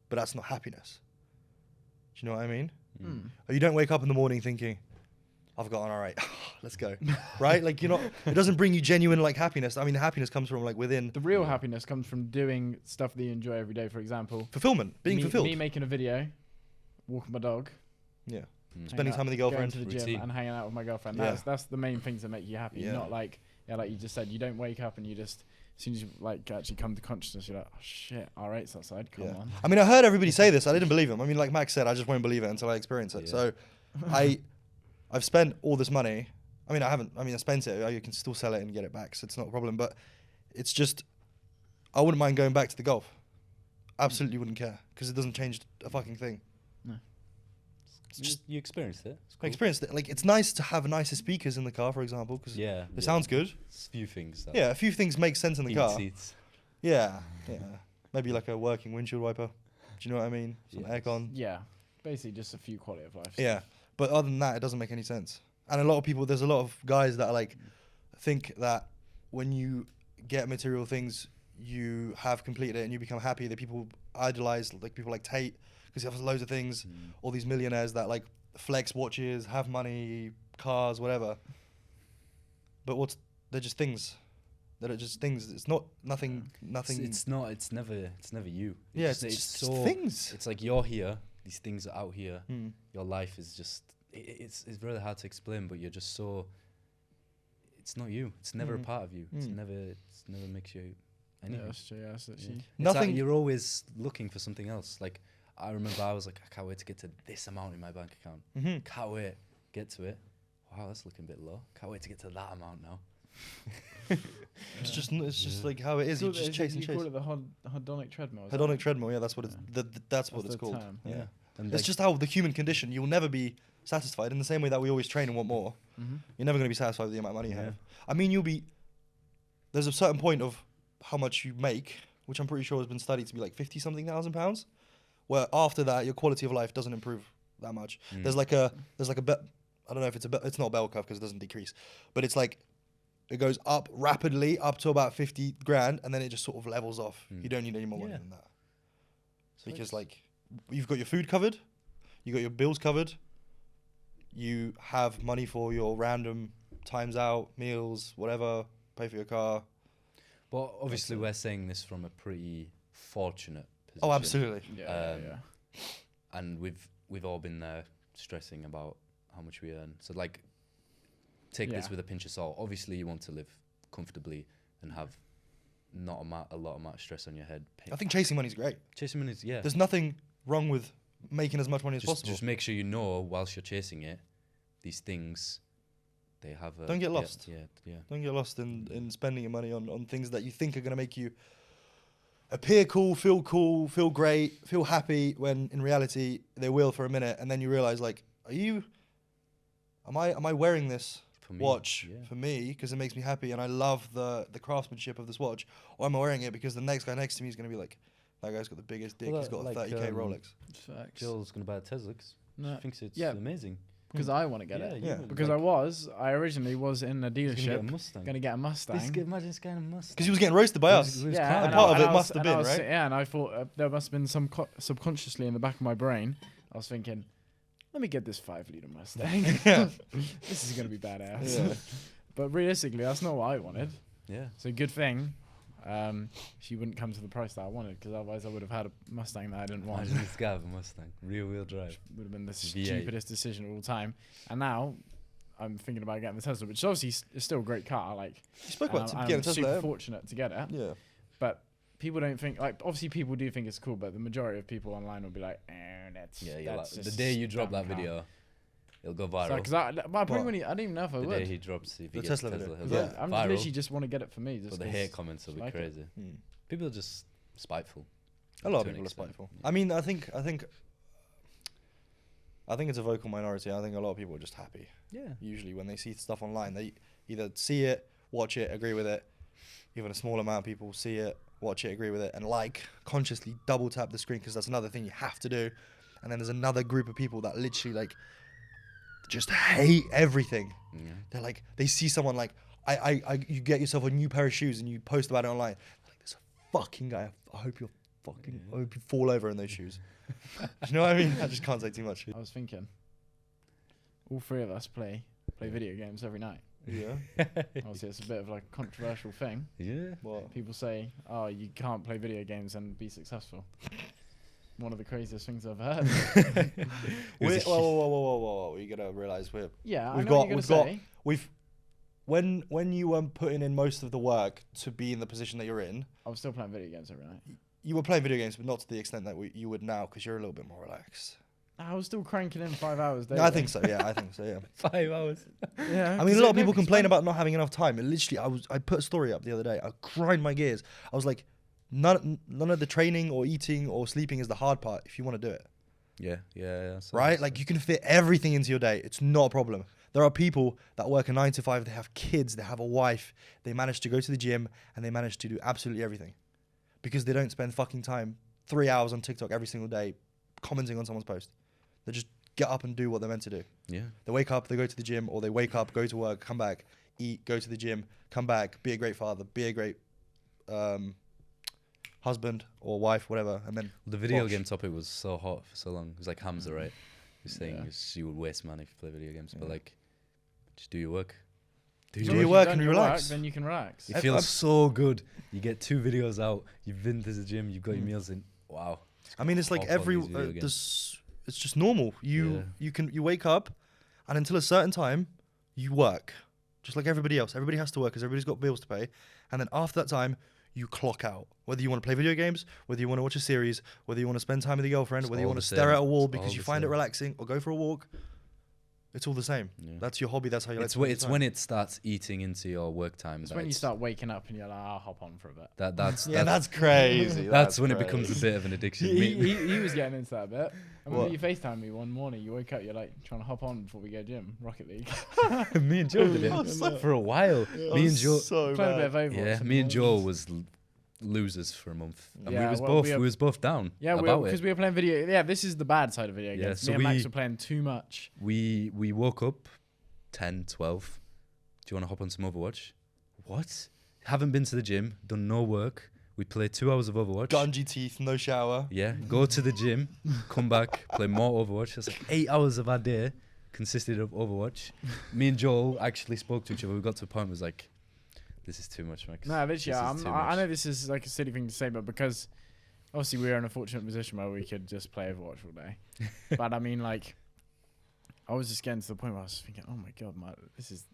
But that's not happiness. Do you know what I mean? Mm. You don't wake up in the morning thinking, I've got an R8, let's go. Right? Like, it doesn't bring you genuine like happiness. I mean, the happiness comes from like within The real happiness comes from doing stuff that you enjoy every day. For example, fulfillment, being fulfilled. Me making a video, walking my dog, Yeah. Mm. Spending hanging time with out- your girlfriend. going to the gym Routine. and hanging out with my girlfriend. Yeah. That's the main things that make you happy. Yeah. Not like you just said, you don't wake up and you just, as soon as you like actually come to consciousness, you're like, oh shit, R8's outside, come Yeah. on. I mean, I heard everybody say this. I didn't believe him. I mean, like Max said, I just won't believe it until I experience it. Yeah. So I've spent all this money. I mean, I spent it. You can still sell it and get it back, so it's not a problem. But it's just, I wouldn't mind going back to the Golf. Absolutely wouldn't care, because it doesn't change a fucking thing. It's just You experienced it. It's I cool. experienced it. Like, it's nice to have nicer speakers in the car, for example, because Yeah. it sounds good. It's a few things. That Yeah, a few things make sense in the heated car. seats. Yeah. Maybe like a working windshield wiper. Do you know what I mean? Some Yes. aircon. Yeah, basically just a few quality of life. Yeah, but other than that, it doesn't make any sense. And a lot of people, there's a lot of guys that are like, think that when you get material things, you have completed it and you become happy. That people idolize, like people like Tate, because he has loads of things. All these millionaires that like flex watches, have money, cars, whatever. But they're just things. They're just things. It's not nothing. It's not. It's never you. Yeah, it's just things. It's like you're here. These things are out here. Mm. Your life is just. It's really hard to explain, but you're just so. it's not you. It's never a part of you. It's Mm. never makes you Yeah, anything. that's true. Yeah, that's actually. It's Nothing- like you're always looking for something else. Like I remember I was like, I can't wait to get to this amount in my bank account. Mm-hmm. Can't wait get to it. Wow, that's looking a bit low. Can't wait to get to that amount now. It's just like how it is. You just chase and You chase. call it the hedonic treadmill. is that Hedonic it? treadmill. Yeah, that's what it's. That's what That's it's the called. term. Yeah. And It's just how the human condition. You'll never be satisfied in the same way that we always train and want more. Mhm. You're never going to be satisfied with the amount of money you Yeah. have. I mean, you'll be. There's a certain point of how much you make, which I'm pretty sure has been studied to be like 50-something thousand pounds, where after that your quality of life doesn't improve that much. Mm. There's like a I don't know if it's not a bell curve because it doesn't decrease, but it's like it goes up rapidly up to about 50 grand and then it just sort of levels off. Mm. You don't need any more money Yeah. than that. So Because it's- like you've got your food covered, you got your bills covered, you have money for your random times out, meals, whatever, pay for your car. But obviously, it. we're saying this from a pretty fortunate position. Oh, absolutely. Yeah, Um, yeah. And we've all been there stressing about how much we earn. So like, take this Yeah. with a pinch of salt. Obviously, you want to live comfortably and have not a lot amount of stress on your head. I think chasing money is great. chasing money is There's nothing wrong with making as much money as possible. Just make sure you know whilst you're chasing it, these things, they have a... Don't get lost. Yeah. Don't get lost in spending your money on things that you think are going to make you appear cool, feel great, feel happy, when in reality they will for a minute, and then you realize like, am I wearing this For me, watch yeah. for me because it makes me happy and I love the craftsmanship of this watch, or am I wearing it because the next guy next to me is going to be like, that guy's got the biggest dick, Well, he's got a like, 30k Rolex. Facts. Jill's going to buy a Tesla 'cause No, she thinks it's yeah. amazing. because I want to get it. you Yeah. would, Because like, I originally was in a he's gonna get a dealership Mustang. going to get a Mustang. Imagine this guy in a Mustang. Because he was getting roasted by us. He was Yeah, crying. and part of I it was- must have and been, I was- right? Yeah, and I thought there must have been some subconsciously in the back of my brain. I was thinking, let me get this 5-liter Mustang. Yeah. This is going to be badass. Yeah. But realistically, that's not what I wanted. Yeah. So good thing she wouldn't come to the price that I wanted, because otherwise I would have had a Mustang that I didn't want. Imagine this guy with a Mustang, rear wheel drive. Would have been the V8. stupidest decision of all time. And now I'm thinking about getting the Tesla, which obviously is still a great car. Like, You spoke and about I'm getting a super Tesla. fortunate to get it. Yeah. But people don't think, like, obviously people do think it's cool, but the majority of people online will be like, that's Yeah, you're like, that's the just day you drop dumb that car. video, it'll go So, viral. because I probably What? wouldn't, I don't even know if I The day would. he drops, if he The gets Tesla Tesla, video. he'll Yeah. go I'm viral. literally just want to get it for me. But Just the 'cause hate comments will be like it. crazy. Hmm. People are just spiteful. A lot of to an people are extent. spiteful. Yeah. I mean, I think it's a vocal minority. I think a lot of people are just happy. Yeah. Usually, when they see stuff online, they either see it, watch it, agree with it. Even a small amount of people see it, watch it, agree with it, and consciously double tap the screen, because that's another thing you have to do. And then there's another group of people that literally just hate everything. Yeah. They're like, they see someone like, you get yourself a new pair of shoes and you post about it online. Like, there's a fucking guy. I hope you fall over in those shoes. Do you know what I mean? I just can't say too much. I was thinking, all three of us play video games every night. Yeah. Obviously, it's a bit of like a controversial thing. Yeah. What? People say, "Oh, you can't play video games and be successful." One of the craziest things I've heard. Whoa. You gotta realize Yeah, I We've know got- what you're we've gonna got- say. when you were putting in most of the work to be in the position that you're in, I was still playing video games every night. you were playing video games, but not to the extent that you would now, because you're a little bit more relaxed. I was still cranking in 5 hours daily. No, I think so. Yeah, I think so. Yeah. 5 hours. Yeah. I mean, a lot of people complain about not having enough time. And literally, I put a story up the other day. I grind my gears. I was like, none of the training or eating or sleeping is the hard part if you want to do it. Yeah. So Right? Like, you can fit everything into your day. It's not a problem. There are people that work a 9 to 5. They have kids. They have a wife. They manage to go to the gym and they manage to do absolutely everything because they don't spend fucking time 3 hours on TikTok every single day commenting on someone's post. They just get up and do what they're meant to do. Yeah. They wake up, they go to the gym, or they wake up, go to work, come back, eat, go to the gym, come back, be a great father, be a great husband or wife, whatever, and then The video watch. game topic was so hot for so long. It was like Hamza, right? He was saying Yeah. you would waste money if you play video games, but Yeah. like, just do your work. Do your work and relax. Then you can relax. It I've- feels I've- so good. You get 2 videos out. You've been to the gym. You've got your meals in. Wow. I mean, it's like Hop on every these video games. it's just normal. You wake up, and until a certain time, you work. just like everybody else. Everybody has to work because everybody's got bills to pay. And then after that time, you clock out. Whether you want to play video games, whether you want to watch a series, whether you want to spend time with your girlfriend, It's whether you all want to the stare same. at a wall It's because all you the find it same. relaxing, or go for a walk. It's all the same. Yeah. That's your hobby. That's how you It's like to it's when it starts eating into your work time. It's that when you it's- start waking up and you're like, I'll hop on for a bit. That's Yeah, that's crazy. that's when it becomes a bit of an addiction. He was getting into that a bit. I remember What? you FaceTimed me one morning. You woke up, you're like trying to hop on before we go gym, Rocket League. Me and Joe did Oh, so- it for a while. Me and Joe, so Played a bit bad. of Overwatch. yeah, in me the and Joe mornings. was losers for a month, and Yeah, we was well, both we we, are- was both down Yeah, about because it. we were playing video. Yeah, this is the bad side of video Yeah, games. so Me and Max we- were playing too much. We woke up 10, 12. Do you want to hop on some Overwatch? What? Haven't been to the gym, done no work. We played 2 hours of Overwatch. Gungy teeth, no shower. Yeah, go to the gym, come back, play more Overwatch. That's like 8 hours of our day consisted of Overwatch. Me and Joel actually spoke to each other. We got to a point where it was like, this is too much, Max. No, literally, This is too I much. know this is like a silly thing to say, but because obviously we were in a fortunate position where we could just play Overwatch all day. But I mean, like, I was just getting to the point where I was thinking, oh my god, this is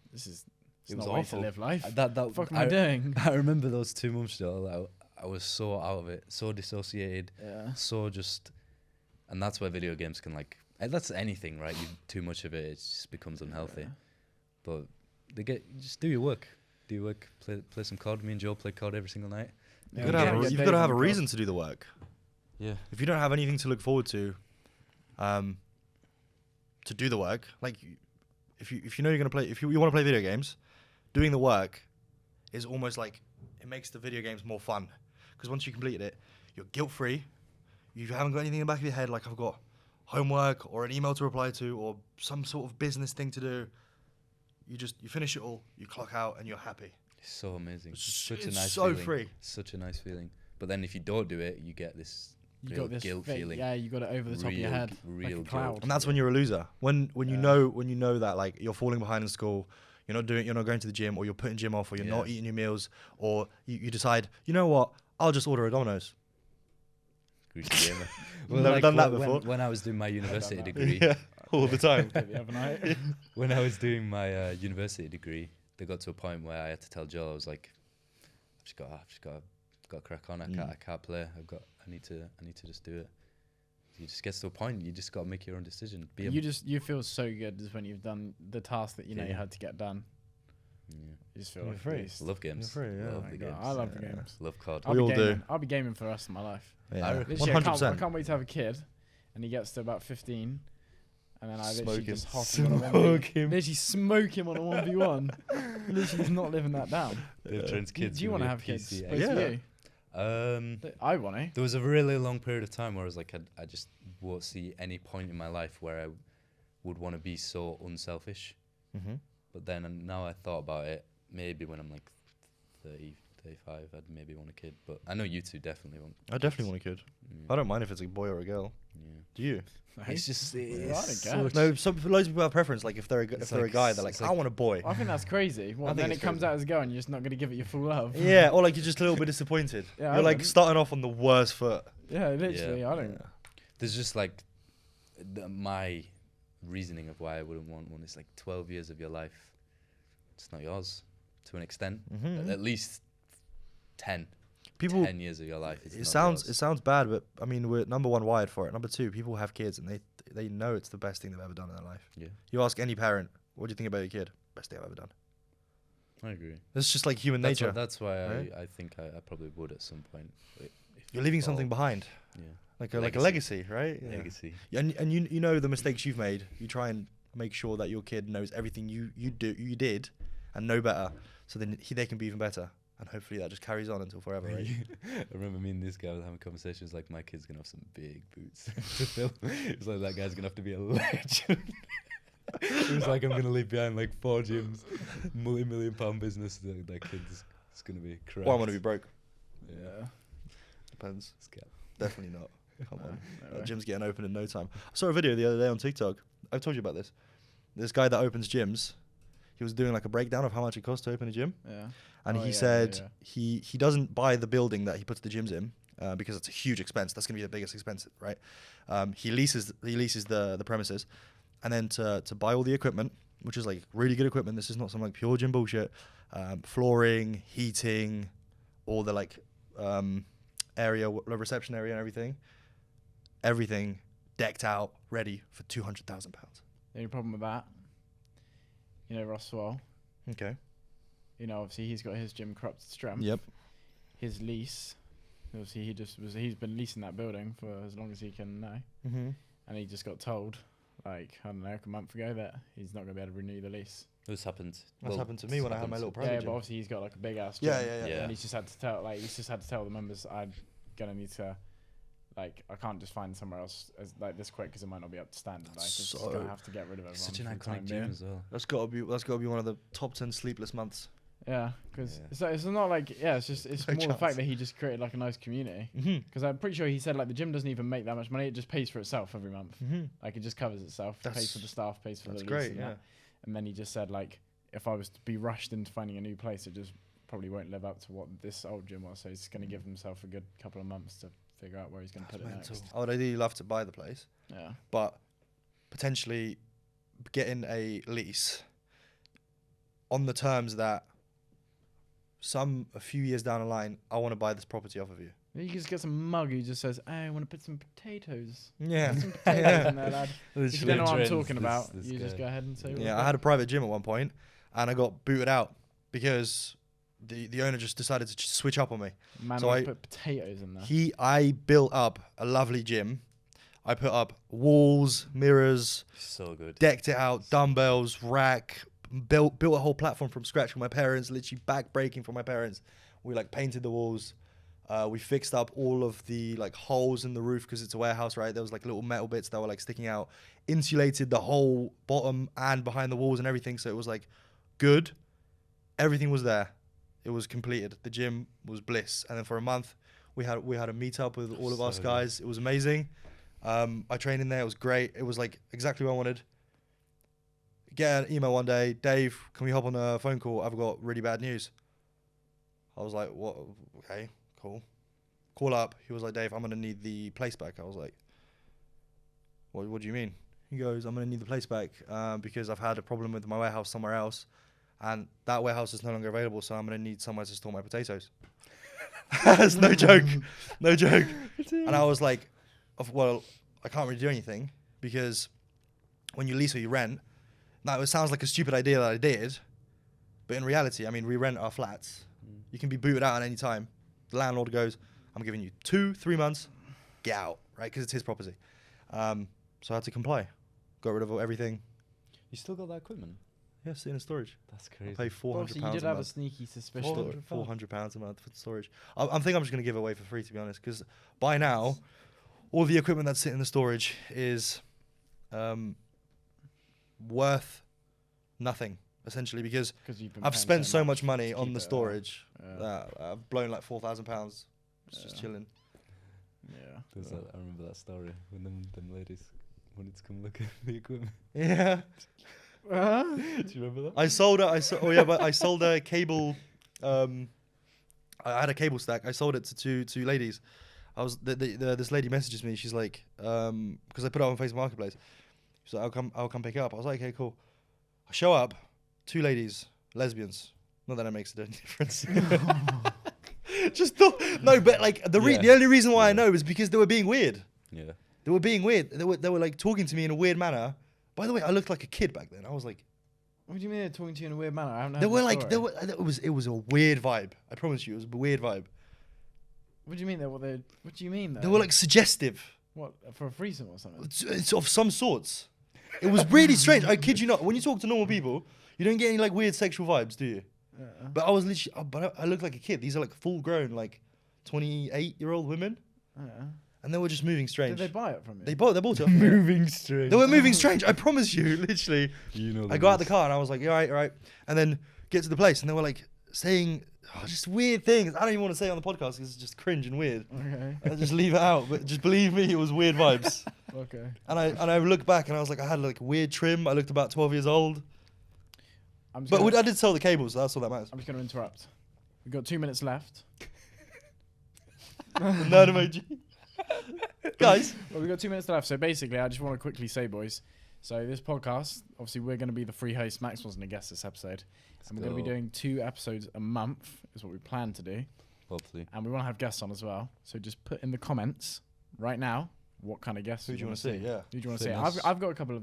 It not was a way awful. to live life. That What the fuck am I doing? I remember those 2 months, Joel. I was so out of it, so dissociated, Yeah. so just, and that's where video games can like. That's anything, right? You too much of it, it just becomes unhealthy. Yeah. But just do your work. Do your work. Play some COD. Me and Joel play COD every single night. Yeah, You've we got get to Dave have on a the reason to do the work. Yeah. If you don't have anything to look forward to do the work, like if you know you're gonna play, if you want to play video games, doing the work is almost like it makes the video games more fun, because once you completed it, you're guilt free. You haven't got anything in the back of your head like I've got homework or an email to reply to or some sort of business thing to do. You finish it all, you clock out, and you're happy. It's so amazing. It's Such a it's nice so feeling. free. Such a nice feeling. But then if you don't do it, you get this You real got this guilt fake- feeling. Yeah, you got it over the top of your Real- head, like real a guilt. cloud. And that's when you're a loser. When you Yeah. know that like you're falling behind in school, you're not going to the gym, or you're putting gym off, or you're Yeah. not eating your meals, or you decide, you know what, I'll just order a Domino's. Greasy gamer. Never done that when- before. When I was doing my university that. degree, Yeah, all the time. The other night. when I was doing my university degree, they got to a point where I had to tell Joel, I was like, I've just got to crack on. I can't play. I need to just do it. You just get to a point. You just got to make your own decision. You feel so good just when you've done the task that you know you Yeah. had to get done. Yeah. You just feel You're like free. released. Love games. You're free, yeah. Love Oh my the God, games. I love the Yeah. games. Love COD. I'll We be all gaming. do. I'll be gaming for the rest of my life. Yeah, reckon- Literally, I 100%. can't wait to have a kid, and he gets to about 15, and then I literally Smoke him. just hop him on a 1v. Smoke him. Literally smoke him on a 1v1. Literally, he's not living that down. Trent's Do kids. you gonna want to be a have kids? PC. Both of you? I want to. There was a really long period of time where I was like, I just won't see any point in my life where I would want to be so unselfish. Mm-hmm. But then now I thought about it, maybe when I'm like 30, 35, I'd maybe want a kid. But I know you two definitely want. I definitely want a kid. Yeah. I don't mind if it's a boy or a girl. Yeah. Do you? It's just I it's don't so No, loads of people have preference. Like if they're It's a like guy, s- they're like, it's I like- want a boy. I think that's crazy. I What, think then it's it comes crazy. out as a girl and you're just not going to give it your full love. Yeah, or like you're just a little bit disappointed. Yeah, I You're like wouldn't. starting off on the worst foot. Yeah, literally. Yeah. I don't. There's just like my reasoning of why I wouldn't want one is like 12 years of your life. It's not yours to an extent. Mhm. At least 10. People, 10 years of your life. Is it not sounds yours. bad, but I mean we're number one wired for it. Number two, people have kids and they know it's the best thing they've ever done in their life. Yeah, You ask any parent, what do you think about your kid? Best thing I've ever done. I agree. It's just like human That's nature. that's why right? I think I probably would at some point. You're leaving Oh, something behind, Yeah. like a legacy, right? Yeah. Legacy. And you know the mistakes you've made. You try and make sure that your kid knows everything you did and know better, so then they can be even better. And hopefully that just carries on until forever, right? I remember me and this guy was having conversations like, my kid's gonna have some big boots to fill. It's like that guy's gonna have to be a legend. It was like, I'm gonna leave behind like 4 gyms, multi-million-pound business. That kid's it's gonna be correct. Or I'm gonna be broke. Yeah. Depends. Scab. Definitely not. Come on. No That way. gym's getting open in no time. I saw a video the other day on TikTok. I've told you about this. This guy that opens gyms, he was doing like a breakdown of how much it costs to open a gym. Yeah. And Oh, he yeah, said yeah. he doesn't buy the building that he puts the gyms in because it's a huge expense. That's going to be the biggest expense, right? He leases the premises, and then to buy all the equipment, which is like really good equipment. This is not some like pure gym bullshit. Flooring, heating, all the like area, reception area and everything decked out, ready for £200,000. The only problem with that, you know, Ross Swell, Okay. you know, obviously he's got his gym corrupted strength. Yep. His lease, obviously he's been leasing that building for as long as he can know. Mm-hmm. And he just got told, like, I don't know, a month ago that he's not going to be able to renew the lease. This happened. That's happened to me when I had my little private Yeah, gym. but obviously he's got like a big ass gym. Yeah. And he's just had to tell the members, I'm going to need to, like, I can't just find somewhere else like this quick because it might not be up to standard. Like, it's just going to have to get rid of everyone. Such an for the time iconic gym being. as well. That's got to be one of the top 10 sleepless months. Yeah, because Yeah. it's not like, it's No more the chance. fact that he just created like a nice community. Mm-hmm. Because I'm pretty sure he said like the gym doesn't even make that much money; it just pays for itself every month. Mm-hmm. Like it just covers itself, pays for the staff, pays for the That's lease great. and Yeah. that. And then he just said like, if I was to be rushed into finding a new place, it just probably won't live up to what this old gym was. So he's going to give himself a good couple of months to figure out where he's going to put it next. I would ideally love to buy the place, Yeah. but potentially getting a lease on the terms that a few years down the line, I want to buy this property off of you. You can just get some mug who just says, "Hey, I want to put some potatoes. Yeah. Put some potatoes in there, lad." If you don't know what I'm Trends, talking this- about, this you just guy. go ahead and say. Yeah, I had a private gym at one point, and I got booted out because the owner just decided to switch up on me. Man, so I I- put potatoes in there. I built up a lovely gym. I put up walls, mirrors, So good. decked it out, dumbbells, rack, built a whole platform from scratch for my parents, literally back breaking for my parents. We like painted the walls. We fixed up all of the like holes in the roof because it's a warehouse, right? There was like little metal bits that were like sticking out, insulated the whole bottom and behind the walls and everything. So it was like good. Everything was there. It was completed. The gym was bliss. And then for a month, we had a meetup with all of us So guys. It was amazing. I trained in there. It was great. It was like exactly what I wanted. Get an email one day, Dave, can we hop on a phone call? I've got really bad news. I was like, what? Okay, cool. Call up. He was like, Dave, I'm going to need the place back. I was like, what do you mean? He goes, I'm going to need the place back because I've had a problem with my warehouse somewhere else. And that warehouse is no longer available, so I'm going to need somewhere to store my potatoes. That's no joke. No joke. And I was like, well, I can't really do anything because when you lease or you rent, now it sounds like a stupid idea that I did, but in reality, I mean, we rent our flats. You can be booted out at any time. The landlord goes, I'm giving you 2-3 months, get out, right? Because it's his property. So I had to comply. Got rid of everything. You still got that equipment? Yeah, sitting in storage. That's I crazy. pay £400 Obviously, you did a have a month. sneaky suspicion. £400 a month for storage. I think I'm just going to give it away for free, to be honest, because by now, all the equipment that's sitting in the storage is worth nothing, essentially, because You've been I've paying spent so much to money on keep the it storage alive. that I've blown like £4,000 just Yeah. chilling. Yeah. I remember that story when them ladies wanted to come look at the equipment. Yeah. Do you remember that? I sold a cable. I had a cable stack. I sold it to two ladies. This lady messages me. She's like, because I put it on Facebook Marketplace. She's like, I'll come pick it up. I was like, okay, cool. I show up, 2 ladies, lesbians. Not that it makes a difference. Just thought, no, but like the only reason why I know is because they were being weird. Yeah. They were being weird. They were like talking to me in a weird manner. By the way, I looked like a kid back then. I was like, What do you mean they're talking to you in a weird manner? I haven't heard they were the like, story. it was a weird vibe. I promise you, it was a weird vibe. What do you mean? What do you mean? They were like suggestive. What, for a threesome or something? It's of some sorts. It was really strange. I kid you not. When you talk to normal people, you don't get any like weird sexual vibes, do you? But I was literally, I look like a kid. These are like full grown, like 28-year-old women, and they were just moving strange. Did they buy it from you? They bought it. Off me. Moving strange. They were moving strange. I promise you, literally. You know. I got out the car and I was like, all right. And then get to the place and they were like saying just weird things. I don't even want to say it on the podcast because it's just cringe and weird. Okay. I'll just leave it out. But just believe me, it was weird vibes. Okay. And I looked back and I was like, I had like weird trim. I looked about 12 years old. But I did sell the cables, so that's all that matters. I'm just going to interrupt. We've got 2 minutes left. Nerd emoji. Guys. Well, we've got 2 minutes left. So basically, I just want to quickly say, boys. So this podcast, obviously, we're going to be the free host. Max wasn't a guest this episode. Let's And we're going to be go. doing 2 episodes a month is what we plan to do. Hopefully. And we want to have guests on as well. So just put in the comments right now what kind of guests Who do you want to see? Yeah. Who do you want to see? Famous. I've got a couple of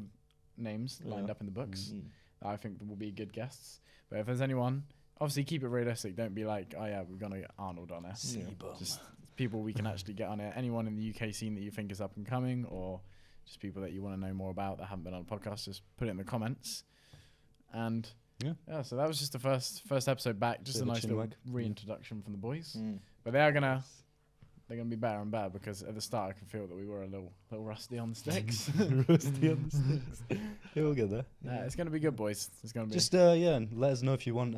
names lined Yeah. up in the books Mm. that I think will be good guests. But if there's anyone, obviously keep it realistic. Don't be like, oh yeah, we're going to get Arnold on it. Yeah. Just people we can actually get on it. Anyone in the UK scene that you think is up and coming, or just people that you want to know more about that haven't been on the podcast, just put it in the comments. And yeah, so that was just the first episode back. Just Bit a of a nice chin little wag. reintroduction from the boys. Mm. But they're gonna be better and better, because at the start I can feel that we were a little rusty on the sticks. Rusty on the sticks. Yeah, we'll get there. It's gonna be good, boys. It's gonna be. Just and let us know if you want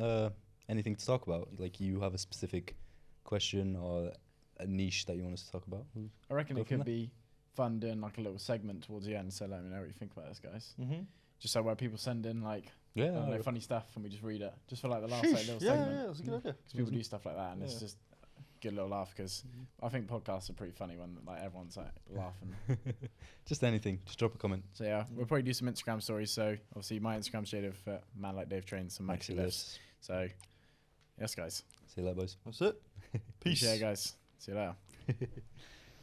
anything to talk about. Like you have a specific question or a niche that you want us to talk about. I reckon go it from could be fun doing like a little segment towards the end. So let me know what you think about this, guys. Mm-hmm. Just so where people send in like I Yeah. don't know, funny stuff and we just read it. Just for like the last like, little Yeah, segment. yeah, that's a good idea. Because people do stuff like that, and it's Yeah. just a good little laugh. Because I think podcasts are pretty funny when like everyone's like laughing. Just anything. Just drop a comment. So yeah, we'll probably do some Instagram stories. So obviously my Instagram's Jada for Man Like Dave Trains, some Maxi Lifts. So yes, guys. See you later, boys. That's it. Peace. Yeah, guys. See you later.